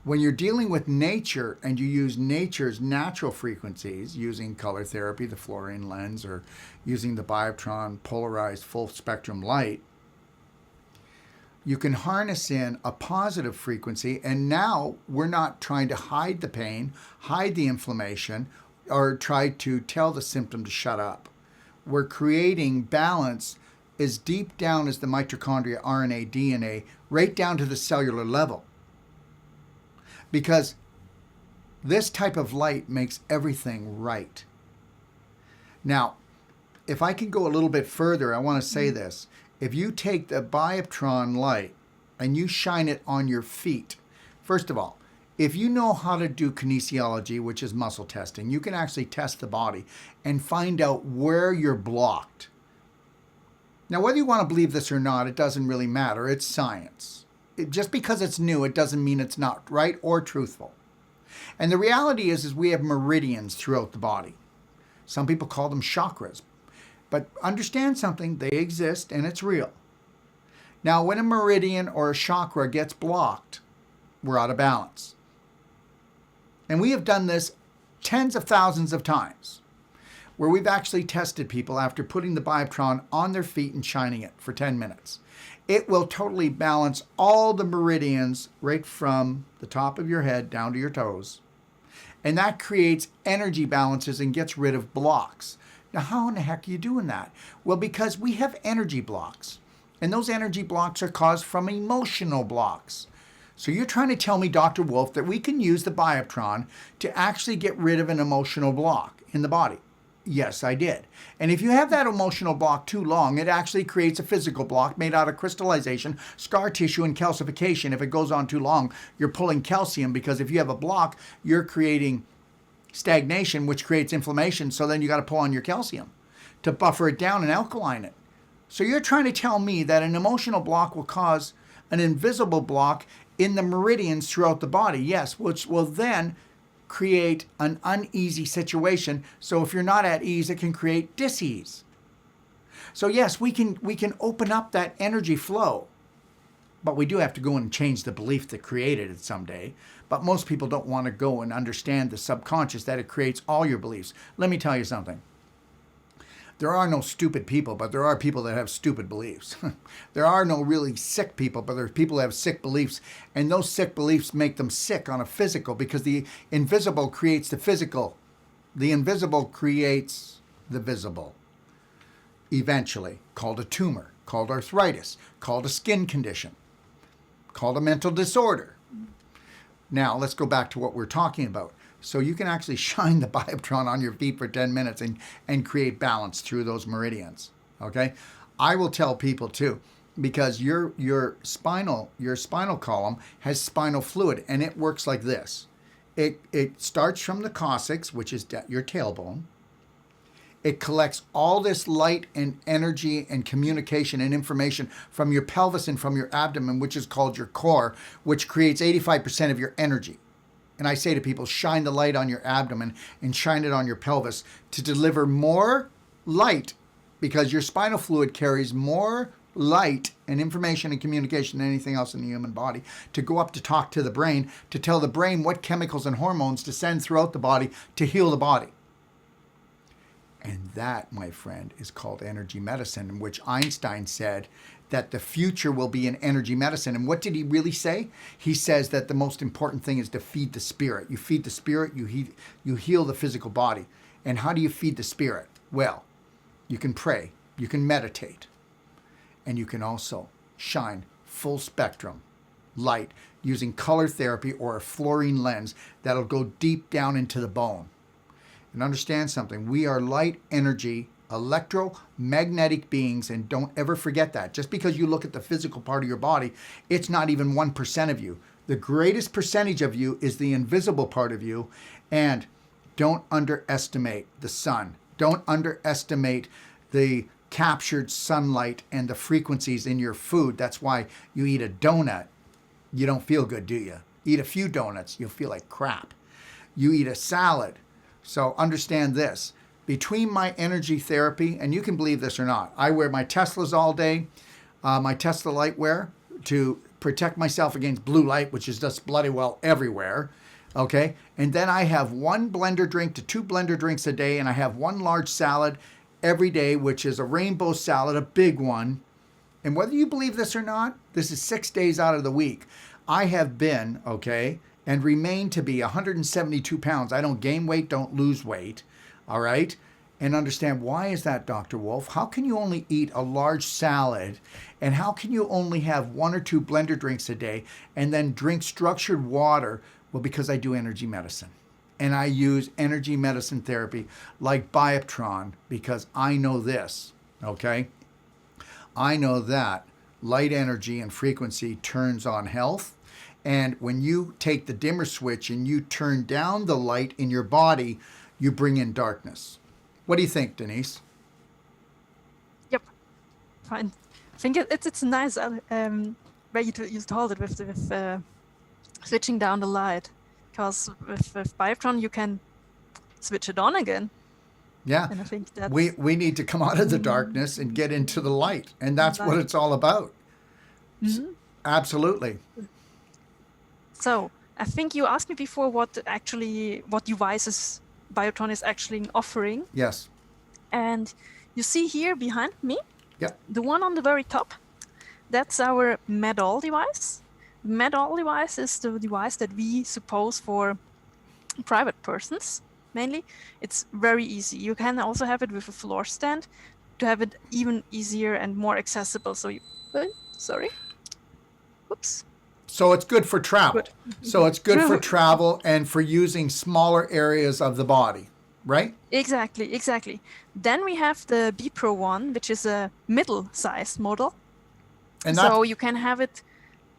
When you're dealing with nature and you use nature's natural frequencies, using color therapy, the fluorine lens, or using the Bioptron polarized full spectrum light, you can harness in a positive frequency, and now we're not trying to hide the pain, hide the inflammation, or try to tell the symptom to shut up. We're creating balance as deep down as the mitochondria, RNA, DNA, right down to the cellular level. Because this type of light makes everything right. Now, if I can go a little bit further, I want to say this. If you take the Bioptron light and you shine it on your feet, first of all, if you know how to do kinesiology, which is muscle testing, you can actually test the body and find out where you're blocked. Now, whether you want to believe this or not, it doesn't really matter. It's science. Just because it's new, it doesn't mean it's not right or truthful. And the reality is we have meridians throughout the body. Some people call them chakras. But understand something, they exist and it's real. Now, when a meridian or a chakra gets blocked, we're out of balance. And we have done this tens of thousands of times, where we've actually tested people after putting the Bioptron on their feet and shining it for 10 minutes. It will totally balance all the meridians right from the top of your head down to your toes. And that creates energy balances and gets rid of blocks. Now, how in the heck are you doing that? Well, because we have energy blocks. And those energy blocks are caused from emotional blocks. So you're trying to tell me, Dr. Wolfe, that we can use the Bioptron to actually get rid of an emotional block in the body? Yes, I did. And if you have that emotional block too long, it actually creates a physical block made out of crystallization, scar tissue, and calcification. If it goes on too long, you're pulling calcium, because if you have a block, you're creating stagnation, which creates inflammation. So then you got to pull on your calcium to buffer it down and alkaline it. So you're trying to tell me that an emotional block will cause an invisible block in the meridians throughout the body? Yes, which will then create an uneasy situation. So if you're not at ease, it can create dis-ease. So yes, we can open up that energy flow, but we do have to go and change the belief that created it someday. But most people don't want to go and understand the subconscious, that it creates all your beliefs. Let me tell you something. There are no stupid people, but there are people that have stupid beliefs. There are no really sick people, but there's people that have sick beliefs. And those sick beliefs make them sick on a physical, because the invisible creates the physical. The invisible creates the visible. Eventually, called a tumor, called arthritis, called a skin condition, called a mental disorder. Now, let's go back to what we're talking about. So you can actually shine the Bioptron on your feet for 10 minutes and create balance through those meridians. Okay? I will tell people too, because your spinal column has spinal fluid, and it works like this. It starts from the coccyx, which is your tailbone. It collects all this light and energy and communication and information from your pelvis and from your abdomen, which is called your core, which creates 85% of your energy. And I say to people, shine the light on your abdomen and shine it on your pelvis to deliver more light, because your spinal fluid carries more light and information and communication than anything else in the human body, to go up to talk to the brain, to tell the brain what chemicals and hormones to send throughout the body to heal the body. And that, my friend, is called energy medicine, in which Einstein said that the future will be in energy medicine. And what did he really say? He says that the most important thing is to feed the spirit. You feed the spirit, you heal the physical body. And how do you feed the spirit? Well, you can pray, you can meditate, and you can also shine full spectrum light using color therapy or a fluorine lens that'll go deep down into the bone. And understand something, we are light energy, electromagnetic beings, and don't ever forget that. Just because you look at the physical part of your body, it's not even 1% of you. The greatest percentage of you is the invisible part of you. And don't underestimate the sun. Don't underestimate the captured sunlight and the frequencies in your food. That's why you eat a donut, you don't feel good, do you? Eat a few donuts, you'll feel like crap. You eat a salad. So understand this. Between my energy therapy, and you can believe this or not, I wear my Teslas all day, my Tesla light wear to protect myself against blue light, which is just bloody well everywhere. Okay. And then I have 1 blender drink to 2 blender drinks a day, and I have 1 large salad every day, which is a rainbow salad, a big one. And whether you believe this or not, this is 6 days out of the week. I have been, okay, and remain to be 172 pounds. I don't gain weight, don't lose weight. All right. And understand, why is that, Dr. Wolfe? How can you only eat a large salad? And how can you only have 1 or 2 blender drinks a day and then drink structured water? Well, because I do energy medicine. And I use energy medicine therapy like Bioptron, because I know this, okay? I know that light energy and frequency turns on health. And when you take the dimmer switch and you turn down the light in your body, you bring in darkness. What do you think, Denise? Yep, fine. I think it's nice where you told it with switching down the light, because with Bioptron you can switch it on again. Yeah, and I think that's... we need to come out of the darkness and get into the light, and that's what it's all about. Mm-hmm. Absolutely. So I think you asked me before what devices Bioptron is actually offering. Yes. And you see here behind me, Yep. the one on the very top, that's our Medall device. Medall device is the device that we suppose for private persons, mainly. It's very easy. You can also have it with a floor stand to have it even easier and more accessible. So sorry. Oops. So it's good for travel. Good. So it's good for travel and for using smaller areas of the body, right? Exactly. Then we have the B Pro one, which is a middle-sized model. And So you can have it.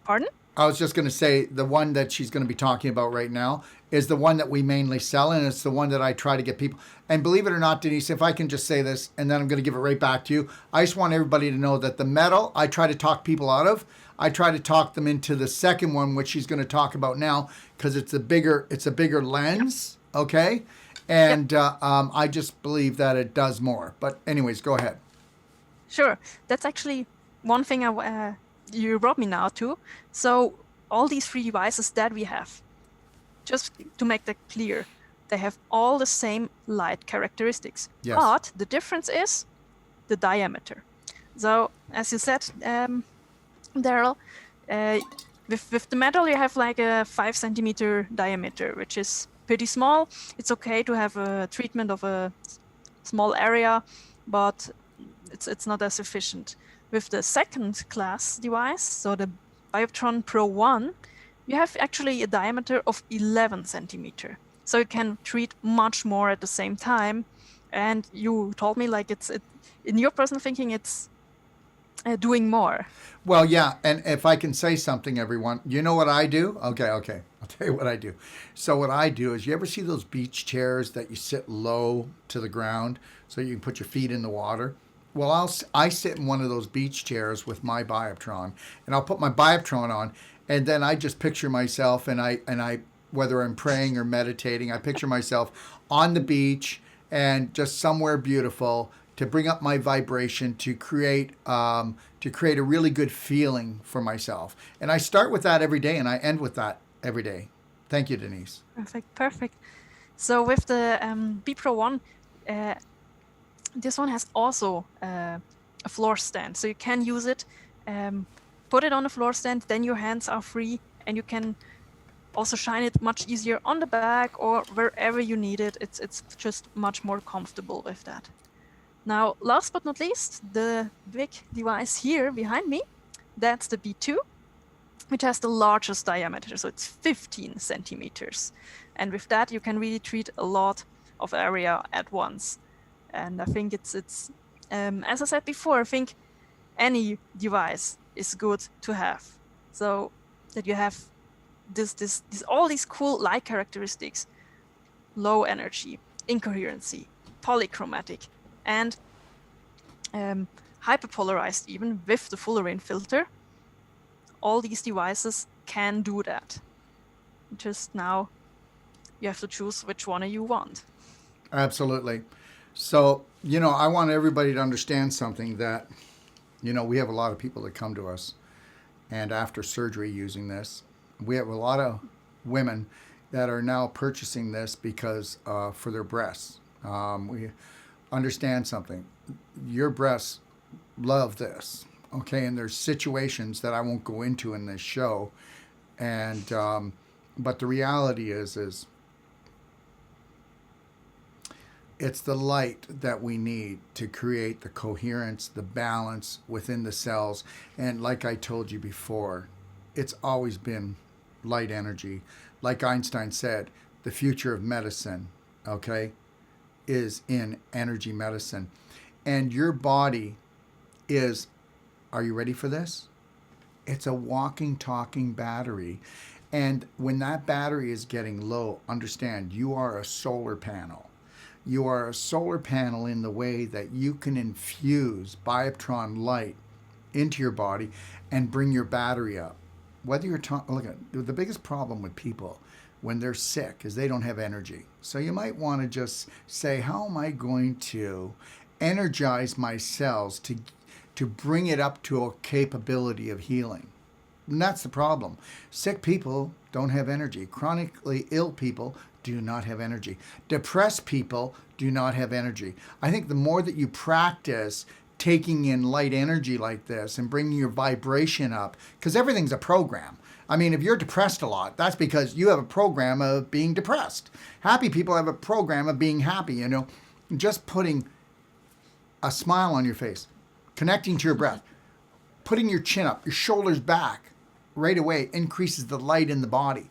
Pardon? I was just going to say the one that she's going to be talking about right now is the one that we mainly sell, and it's the one that I try to get people. And believe it or not, Denise, if I can just say this, and then I'm going to give it right back to you. I just want everybody to know that the metal, I try to talk people out of. I try to talk them into the second one, which she's going to talk about now, because it's a bigger lens, okay? And I just believe that it does more. But anyways, go ahead. Sure. That's actually one thing you brought me now to. So all these three devices that we have, just to make that clear, they have all the same light characteristics. Yes. But the difference is the diameter. So as you said, Daryl, with the metal you have like a 5 centimeter diameter, which is pretty small. It's okay to have a treatment of a small area, but it's not as efficient. With the second class device, so the Bioptron Pro 1, you have actually a diameter of 11 centimeter. So you can treat much more at the same time. And you told me like in your personal thinking, it's doing more. Well, yeah, and if I can say something, everyone, you know what I do? Okay. I'll tell you what I do. So what I do is, you ever see those beach chairs that you sit low to the ground so you can put your feet in the water? Well, I sit in one of those beach chairs with my Bioptron, and I'll put my Bioptron on, and then I just picture myself, and I whether I'm praying or meditating, I picture myself on the beach and just somewhere beautiful to bring up my vibration to create a really good feeling for myself. And I start with that every day, and I end with that every day. Thank you, Denise. Perfect. So with the B Pro 1, this one has also a floor stand. So you can use it, put it on a floor stand, then your hands are free, and you can also shine it much easier on the back or wherever you need it. It's just much more comfortable with that. Now, last but not least, the big device here behind me, that's the B2, which has the largest diameter, so it's 15 centimeters. And with that, you can really treat a lot of area at once. And I think it's as I said before, I think any device is good to have. So that you have all these cool light characteristics: low energy, incoherency, polychromatic, and hyper-polarized, even with the fullerene filter. All these devices can do that. Just now you have to choose which one you want. Absolutely. So, I want everybody to understand something, that, we have a lot of people that come to us, and after surgery using this, we have a lot of women that are now purchasing this because for their breasts. We understand something. Your breasts love this, okay? And there's situations that I won't go into in this show, and but the reality is it's the light that we need to create the coherence, the balance within the cells. And like I told you before, it's always been light energy. Like Einstein said, the future of medicine, okay, is in energy medicine. And your body is, are you ready for this? It's a walking, talking battery. And when that battery is getting low, understand you are a solar panel. You are a solar panel in the way that you can infuse Bioptron light into your body and bring your battery up. Whether you're look at the biggest problem with people when they're sick is they don't have energy. So you might want to just say, how am I going to energize my cells to bring it up to a capability of healing? And that's the problem. Sick people don't have energy. Chronically ill people do not have energy. Depressed people do not have energy. I think the more that you practice taking in light energy like this and bringing your vibration up, because everything's a program. I mean, if you're depressed a lot, that's because you have a program of being depressed. Happy people have a program of being happy, you know. Just putting a smile on your face, connecting to your breath, putting your chin up, your shoulders back, right away increases the light in the body.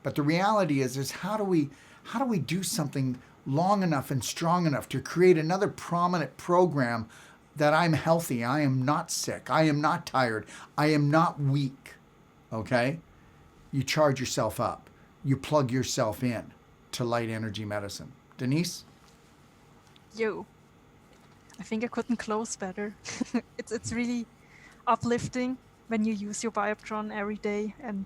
But the reality is how do we do something long enough and strong enough to create another prominent program that I'm healthy, I am not sick, I am not tired, I am not weak. Okay? You charge yourself up. You plug yourself in to light energy medicine. Denise? Yo, I think I couldn't close better. It's really uplifting when you use your Bioptron every day, and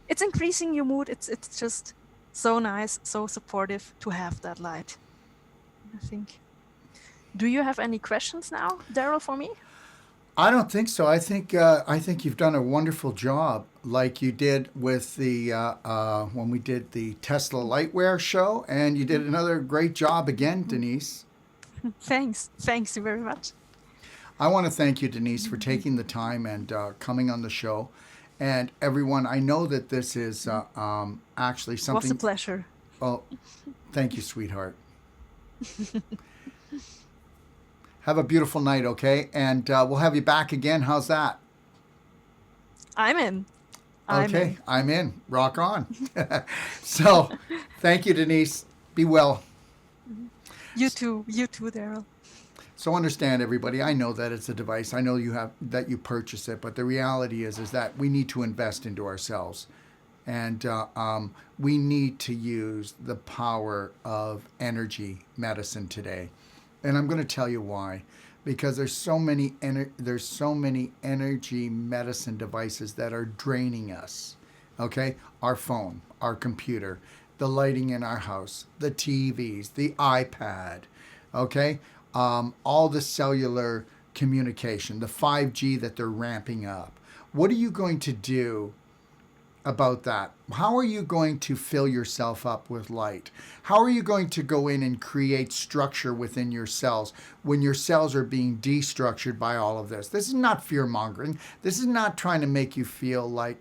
it's increasing your mood. It's just so nice, so supportive to have that light, I think. Do you have any questions now, Daryl, for me? I don't think so. I think you've done a wonderful job, like you did with the when we did the Tesla Lightwear show, and you did another great job again, Denise. Thanks you very much. I want to thank you, Denise, for taking the time and coming on the show. And everyone, I know that this is actually something. It was a pleasure. Oh, thank you, sweetheart. Have a beautiful night, okay? And we'll have you back again. How's that? I'm in. Okay, I'm in. Rock on. So, thank you, Denise. Be well. You too, Daryl. So understand, everybody, I know that it's a device. I know that you purchase it, but the reality is that we need to invest into ourselves. And we need to use the power of energy medicine today. And I'm going to tell you why. Because there's so many energy medicine devices that are draining us. Okay? Our phone, our computer, the lighting in our house, the TVs, the iPad, okay? All the cellular communication, the 5G that they're ramping up. What are you going to do about that? How are you going to fill yourself up with light? How are you going to go in and create structure within your cells when your cells are being destructured by all of this? This is not fear-mongering. This is not trying to make you feel like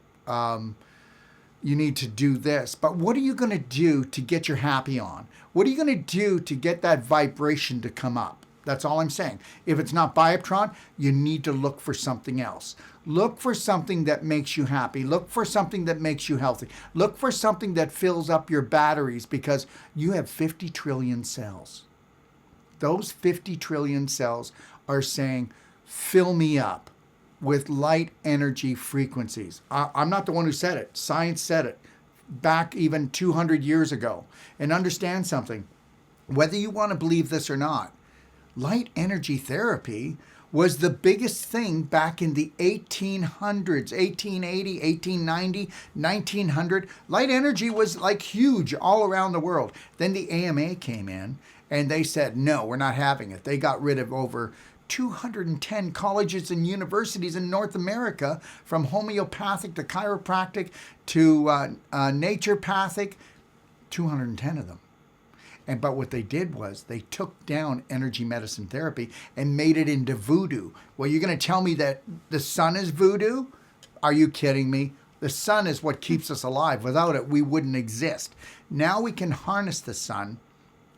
you need to do this. But what are you going to do to get your happy on? What are you going to do to get that vibration to come up? That's all I'm saying. If it's not Bioptron, you need to look for something else. Look for something that makes you happy. Look for something that makes you healthy. Look for something that fills up your batteries, because you have 50 trillion cells. Those 50 trillion cells are saying, fill me up with light energy frequencies. I'm not the one who said it. Science said it back even 200 years ago. And understand something. Whether you want to believe this or not, light energy therapy was the biggest thing back in the 1800s, 1880, 1890, 1900. Light energy was like huge all around the world. Then the AMA came in and they said, no, we're not having it. They got rid of over 210 colleges and universities in North America, from homeopathic to chiropractic to naturopathic, 210 of them. But what they did was they took down energy medicine therapy and made it into voodoo. Well, you're going to tell me that the sun is voodoo? Are you kidding me? The sun is what keeps us alive. Without it, we wouldn't exist. Now we can harness the sun,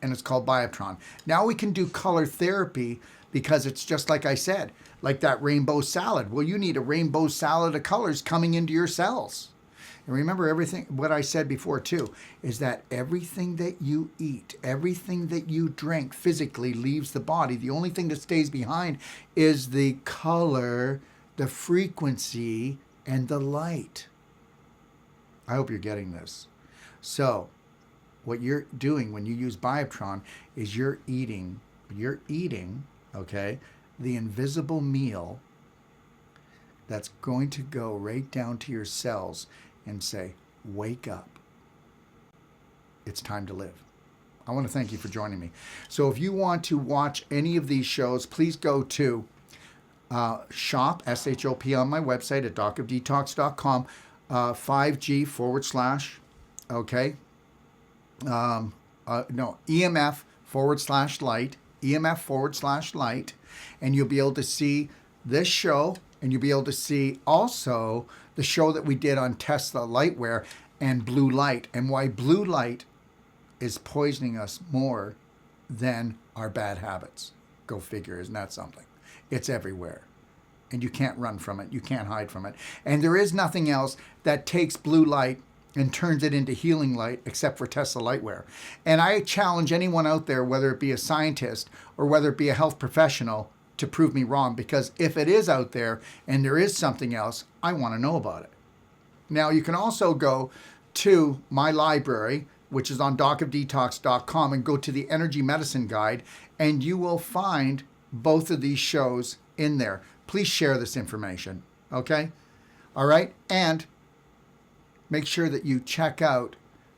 and it's called Bioptron. Now we can do color therapy, because it's just like I said, like that rainbow salad. Well, you need a rainbow salad of colors coming into your cells. And remember, everything, what I said before too, is that everything that you eat, everything that you drink physically leaves the body. The only thing that stays behind is the color, the frequency, and the light. I hope you're getting this. So what you're doing when you use Bioptron is you're eating, okay, the invisible meal that's going to go right down to your cells and say, wake up. It's time to live. I want to thank you for joining me. So if you want to watch any of these shows, please go to shop, SHOP, on my website at docofdetox.com, 5G / okay, no, EMF / light, EMF / light, and you'll be able to see this show, and you'll be able to see also the show that we did on Tesla Lightwear and blue light, and why blue light is poisoning us more than our bad habits. Go figure, isn't that something? It's everywhere. And you can't run from it. You can't hide from it. And there is nothing else that takes blue light and turns it into healing light except for Tesla Lightwear. And I challenge anyone out there, whether it be a scientist or whether it be a health professional, to prove me wrong, because if it is out there and there is something else, I want to know about it. Now, you can also go to my library, which is on docofdetox.com, and go to the Energy Medicine Guide, and you will find both of these shows in there. Please share this information, okay? All right? And make sure that you check out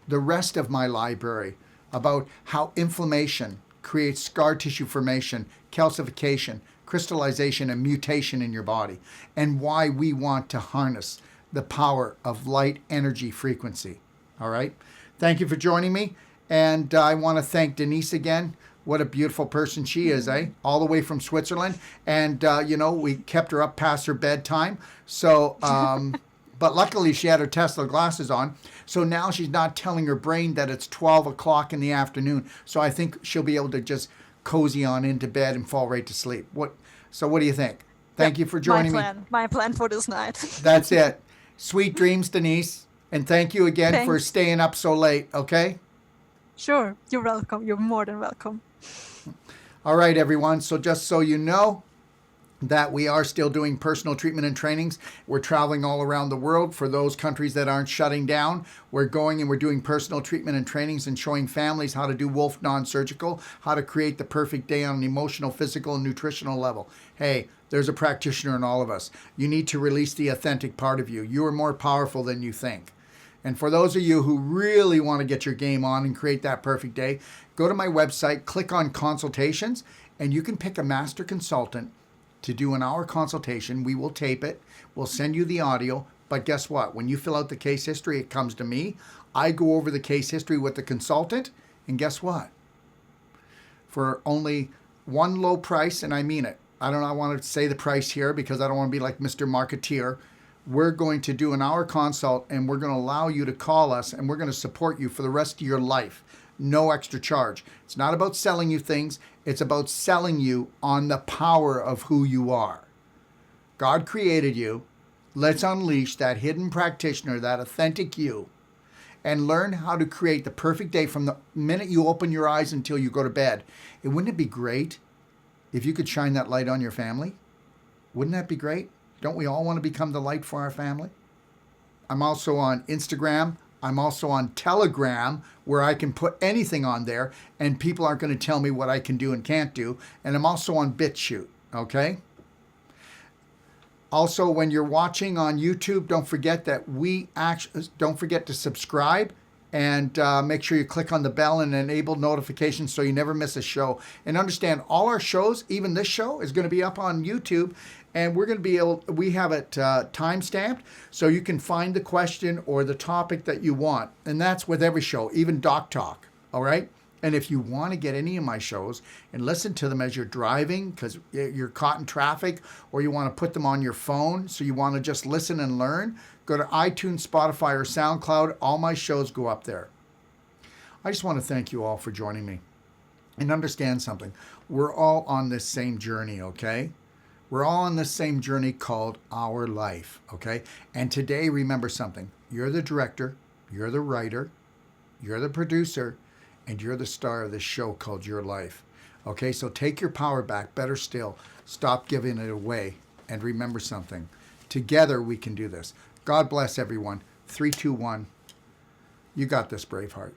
the rest of my library about how inflammation creates scar tissue formation, calcification, crystallization, and mutation in your body, and why we want to harness the power of light energy frequency. All right? Thank you for joining me. And I want to thank Denise again. What a beautiful person she is, eh? All the way from Switzerland. And, we kept her up past her bedtime. So, but luckily she had her Tesla glasses on. So now she's not telling her brain that it's 12 o'clock in the afternoon. So I think she'll be able to just cozy on into bed and fall right to sleep. So what do you think? Thank you for joining me. My plan for this night. That's it. Sweet dreams, Denise. And thank you again for staying up so late, okay? Sure. You're welcome. You're more than welcome. All right, everyone. So just so you know that we are still doing personal treatment and trainings. We're traveling all around the world. For those countries that aren't shutting down, we're going and we're doing personal treatment and trainings and showing families how to do Wolfe Non-Surgical, how to create the perfect day on an emotional, physical, and nutritional level. Hey, there's a practitioner in all of us. You need to release the authentic part of you. You are more powerful than you think. And for those of you who really want to get your game on and create that perfect day, go to my website, click on consultations, and you can pick a master consultant to do an hour consultation. We will tape it. We'll send you the audio. But guess what? When you fill out the case history, it comes to me. I go over the case history with the consultant. And guess what? For only one low price, and I mean it. I don't want to say the price here because I don't want to be like Mr. Marketeer. We're going to do an hour consult, and we're going to allow you to call us, and we're going to support you for the rest of your life. No extra charge. It's not about selling you things. It's about selling you on the power of who you are. God created you. Let's unleash that hidden practitioner, that authentic you, and learn how to create the perfect day from the minute you open your eyes until you go to bed. And wouldn't it be great if you could shine that light on your family? Wouldn't that be great? Don't we all want to become the light for our family? I'm also on Instagram. I'm also on Telegram, where I can put anything on there and people aren't going to tell me what I can do and can't do. And I'm also on BitChute, okay? Also, when you're watching on YouTube, don't forget to subscribe and make sure you click on the bell and enable notifications so you never miss a show. And understand, all our shows, even this show, is going to be up on YouTube. And we're going to we have it time-stamped, so you can find the question or the topic that you want. And that's with every show, even Doc Talk, all right? And if you want to get any of my shows and listen to them as you're driving because you're caught in traffic, or you want to put them on your phone, so you want to just listen and learn, go to iTunes, Spotify, or SoundCloud. All my shows go up there. I just want to thank you all for joining me. And understand something. We're all on this same journey, okay? We're all on this same journey called our life, okay? And today, remember something. You're the director, you're the writer, you're the producer, and you're the star of this show called Your Life. Okay, so take your power back. Better still, stop giving it away. And remember something. Together, we can do this. God bless everyone. 3, 2, 1. You got this, Braveheart.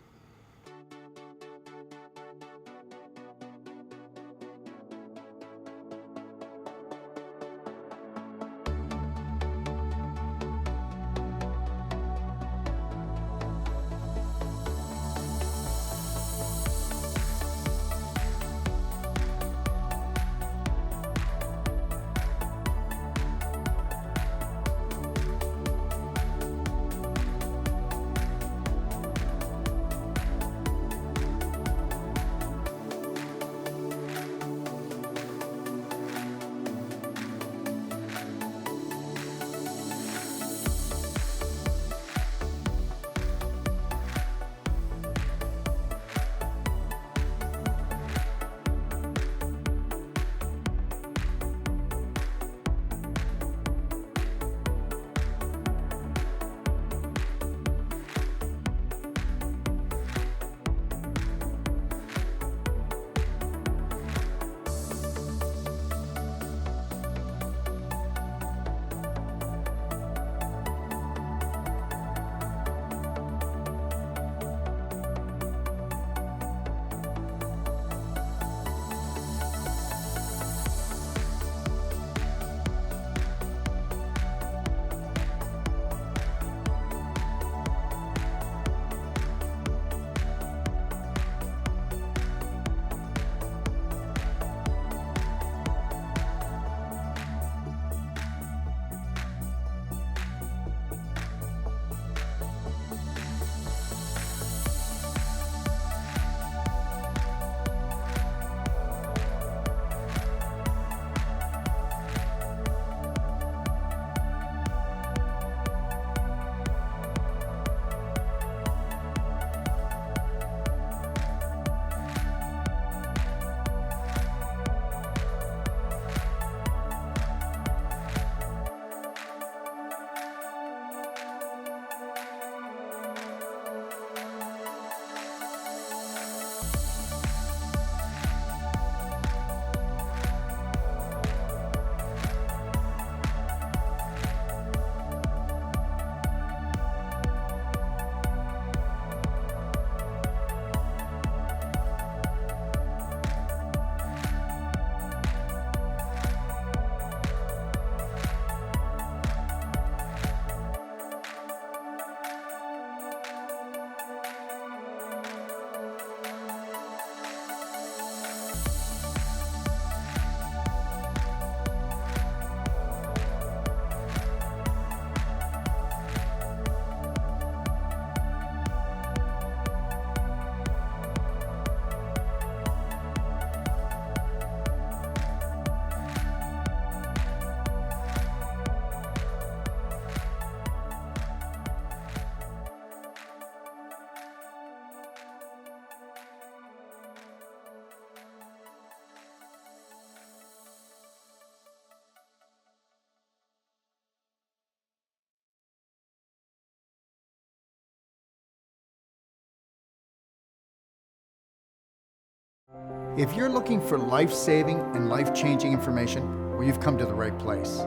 If you're looking for life-saving and life-changing information, well, you've come to the right place.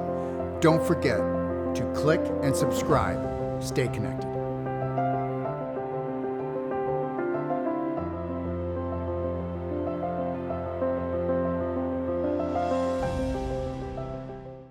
Don't forget to click and subscribe. Stay connected.